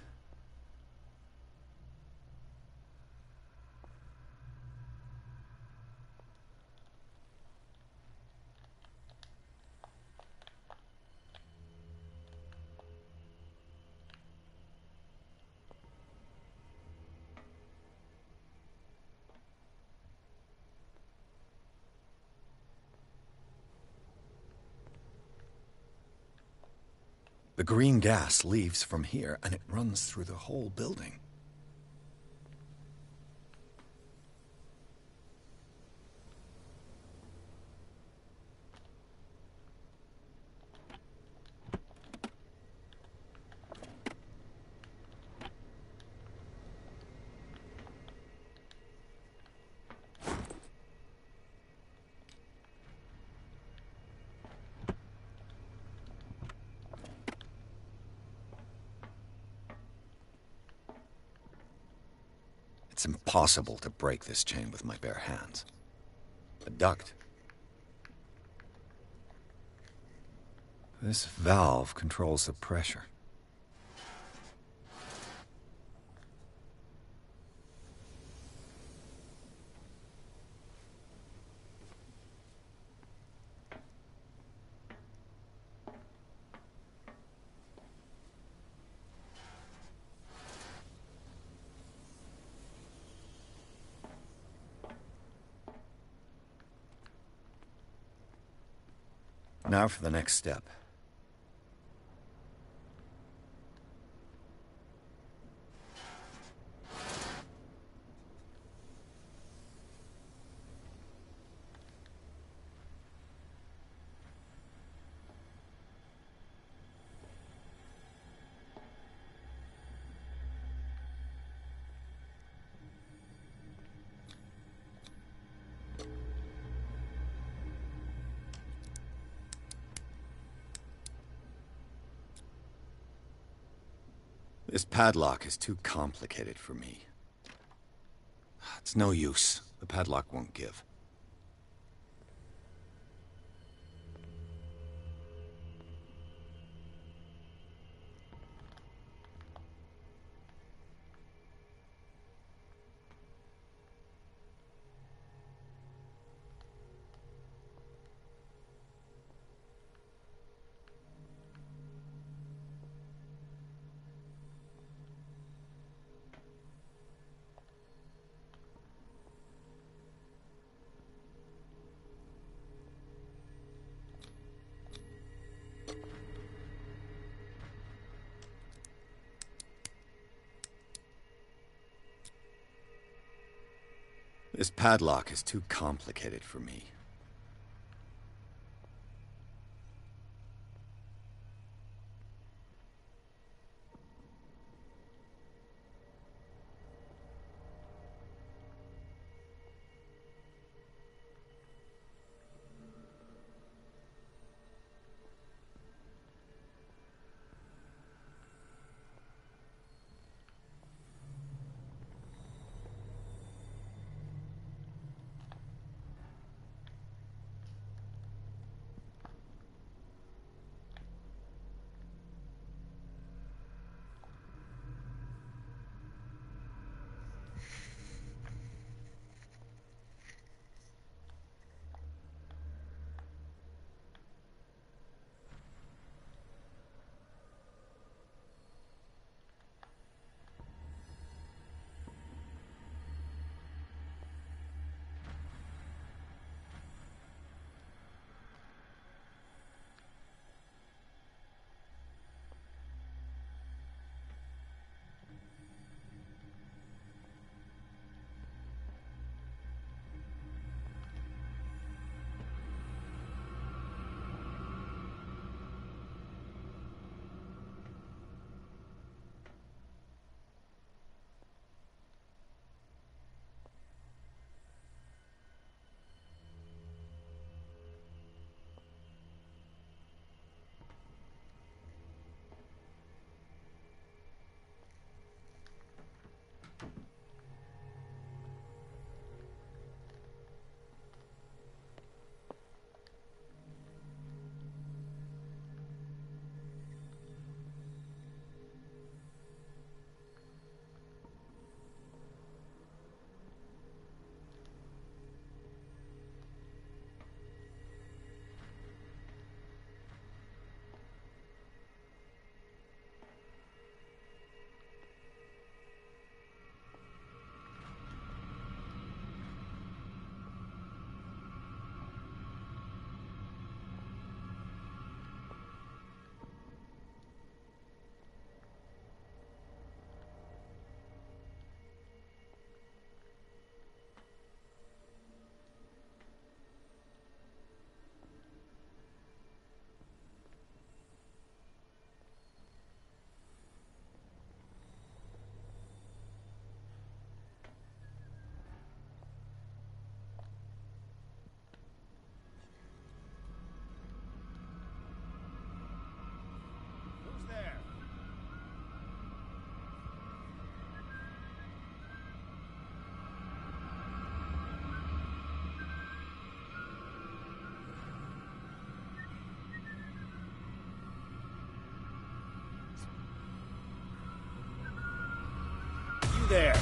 The green gas leaves from here, and it runs through the whole building. It's impossible to break this chain with my bare hands. A duct. This valve controls the pressure. Now for the next step. This padlock is too complicated for me. It's no use. The padlock won't give. This padlock is too complicated for me. There.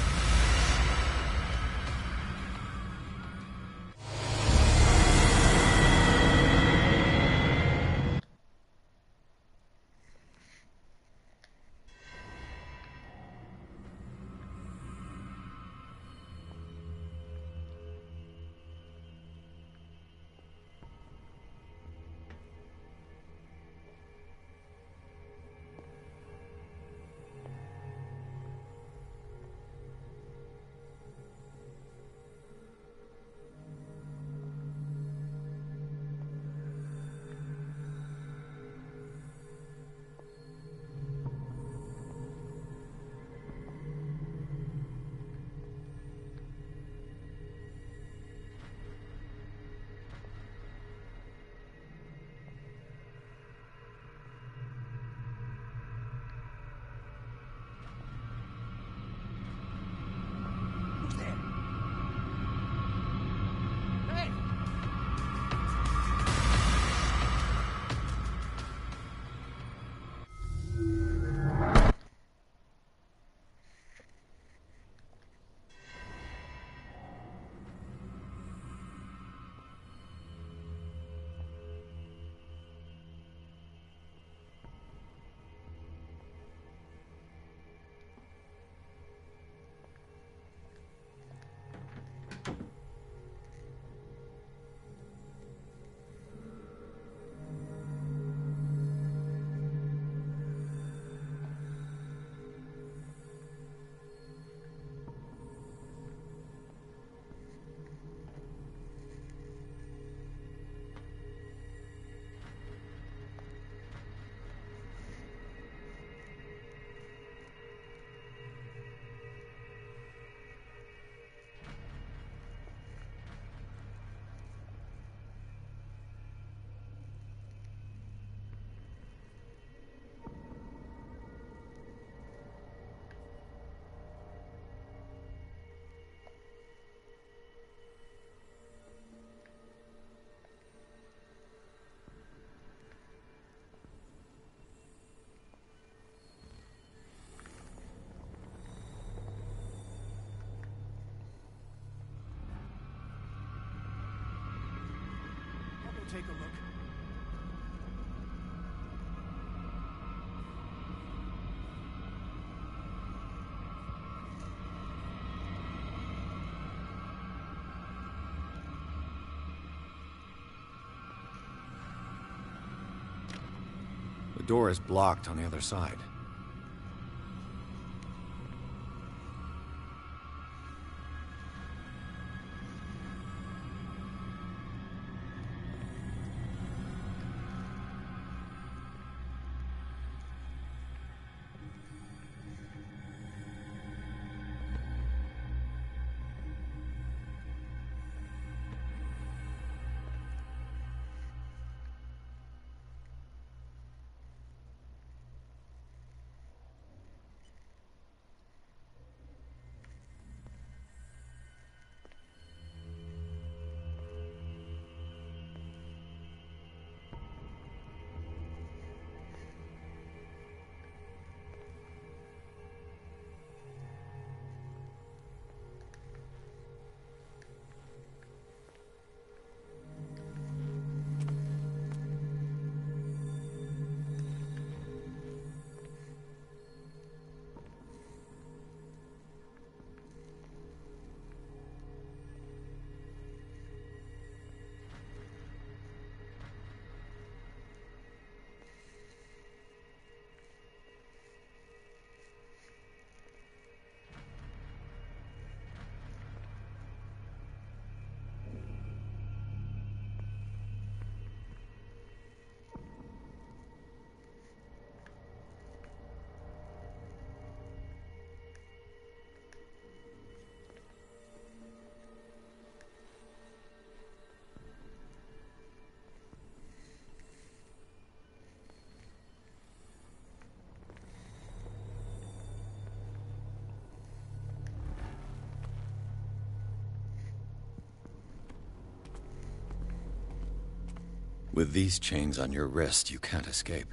take a look. The door is blocked on the other side. With these chains on your wrist, you can't escape.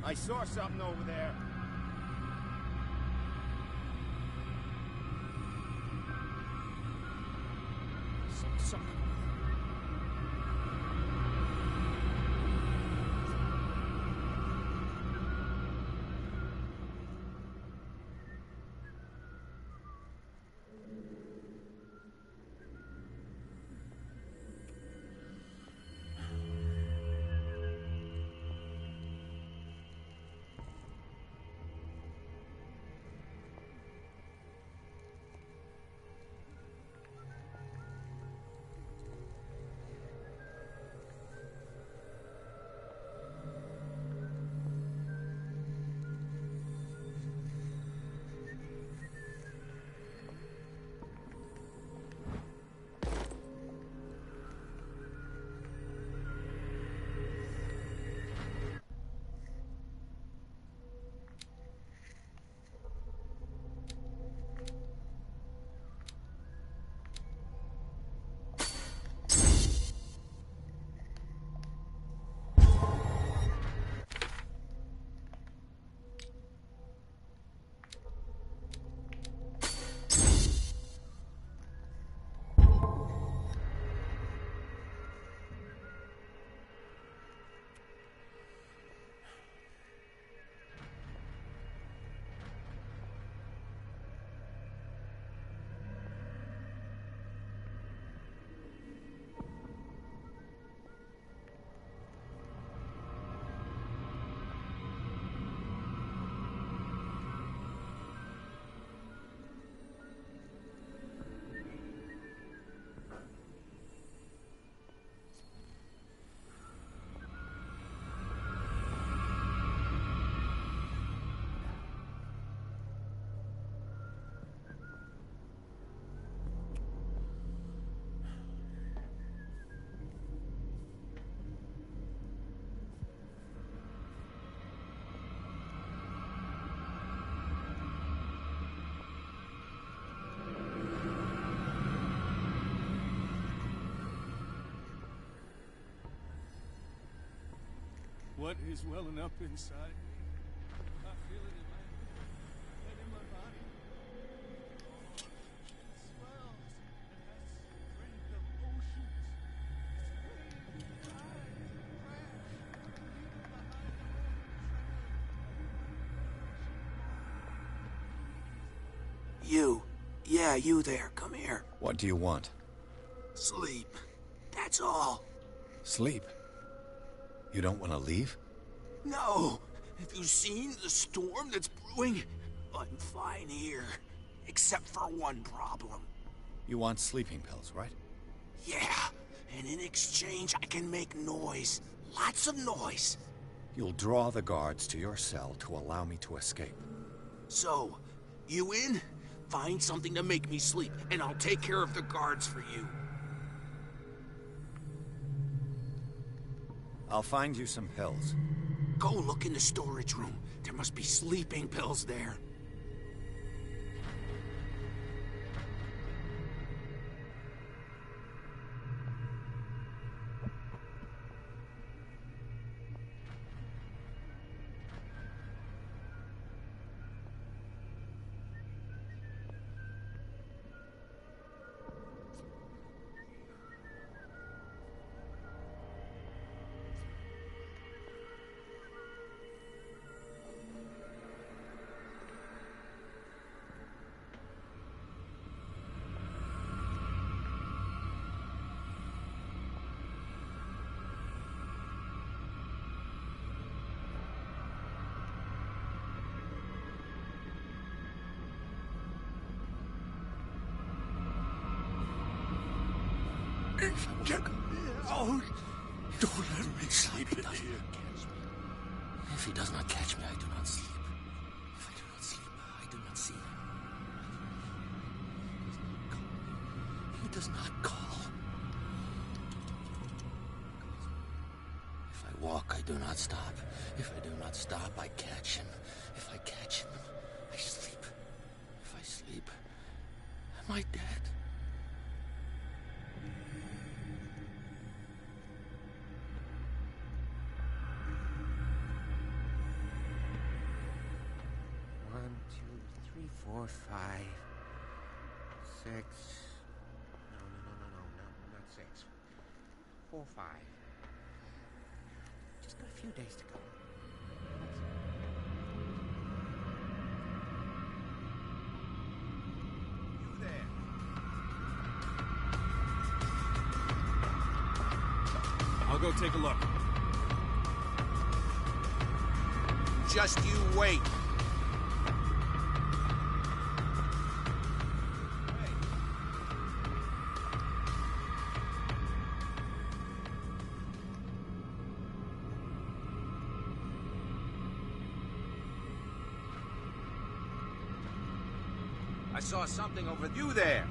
I saw something over there. Something. What is welling up inside me? I feel it in my head, in my body. It swells and has strength of oceans. Its waves rise and crash, leaving behind a trail. You. Yeah, you there. Come here. What do you want? Sleep. That's all. Sleep? You don't want to leave? No. Have you seen the storm that's brewing? I'm fine here. Except for one problem. You want sleeping pills, right? Yeah. And in exchange, I can make noise. Lots of noise. You'll draw the guards to your cell to allow me to escape. So, you in? Find something to make me sleep, and I'll take care of the guards for you. I'll find you some pills. Go look in the storage room. There must be sleeping pills there. Get out! Don't let me sleep in here. If he does not catch me, I do not sleep. If I do not sleep, I do not see him. He does not call. If I walk, I do not stop. If I do not stop, I catch him. If I catch him, I sleep. If I sleep, am I dead? 1, 2, 3, 4, 5, 6. No, not 6. 4, 5. Just got a few days to go. You there? I'll go take a look. Just you wait. I saw something over you there.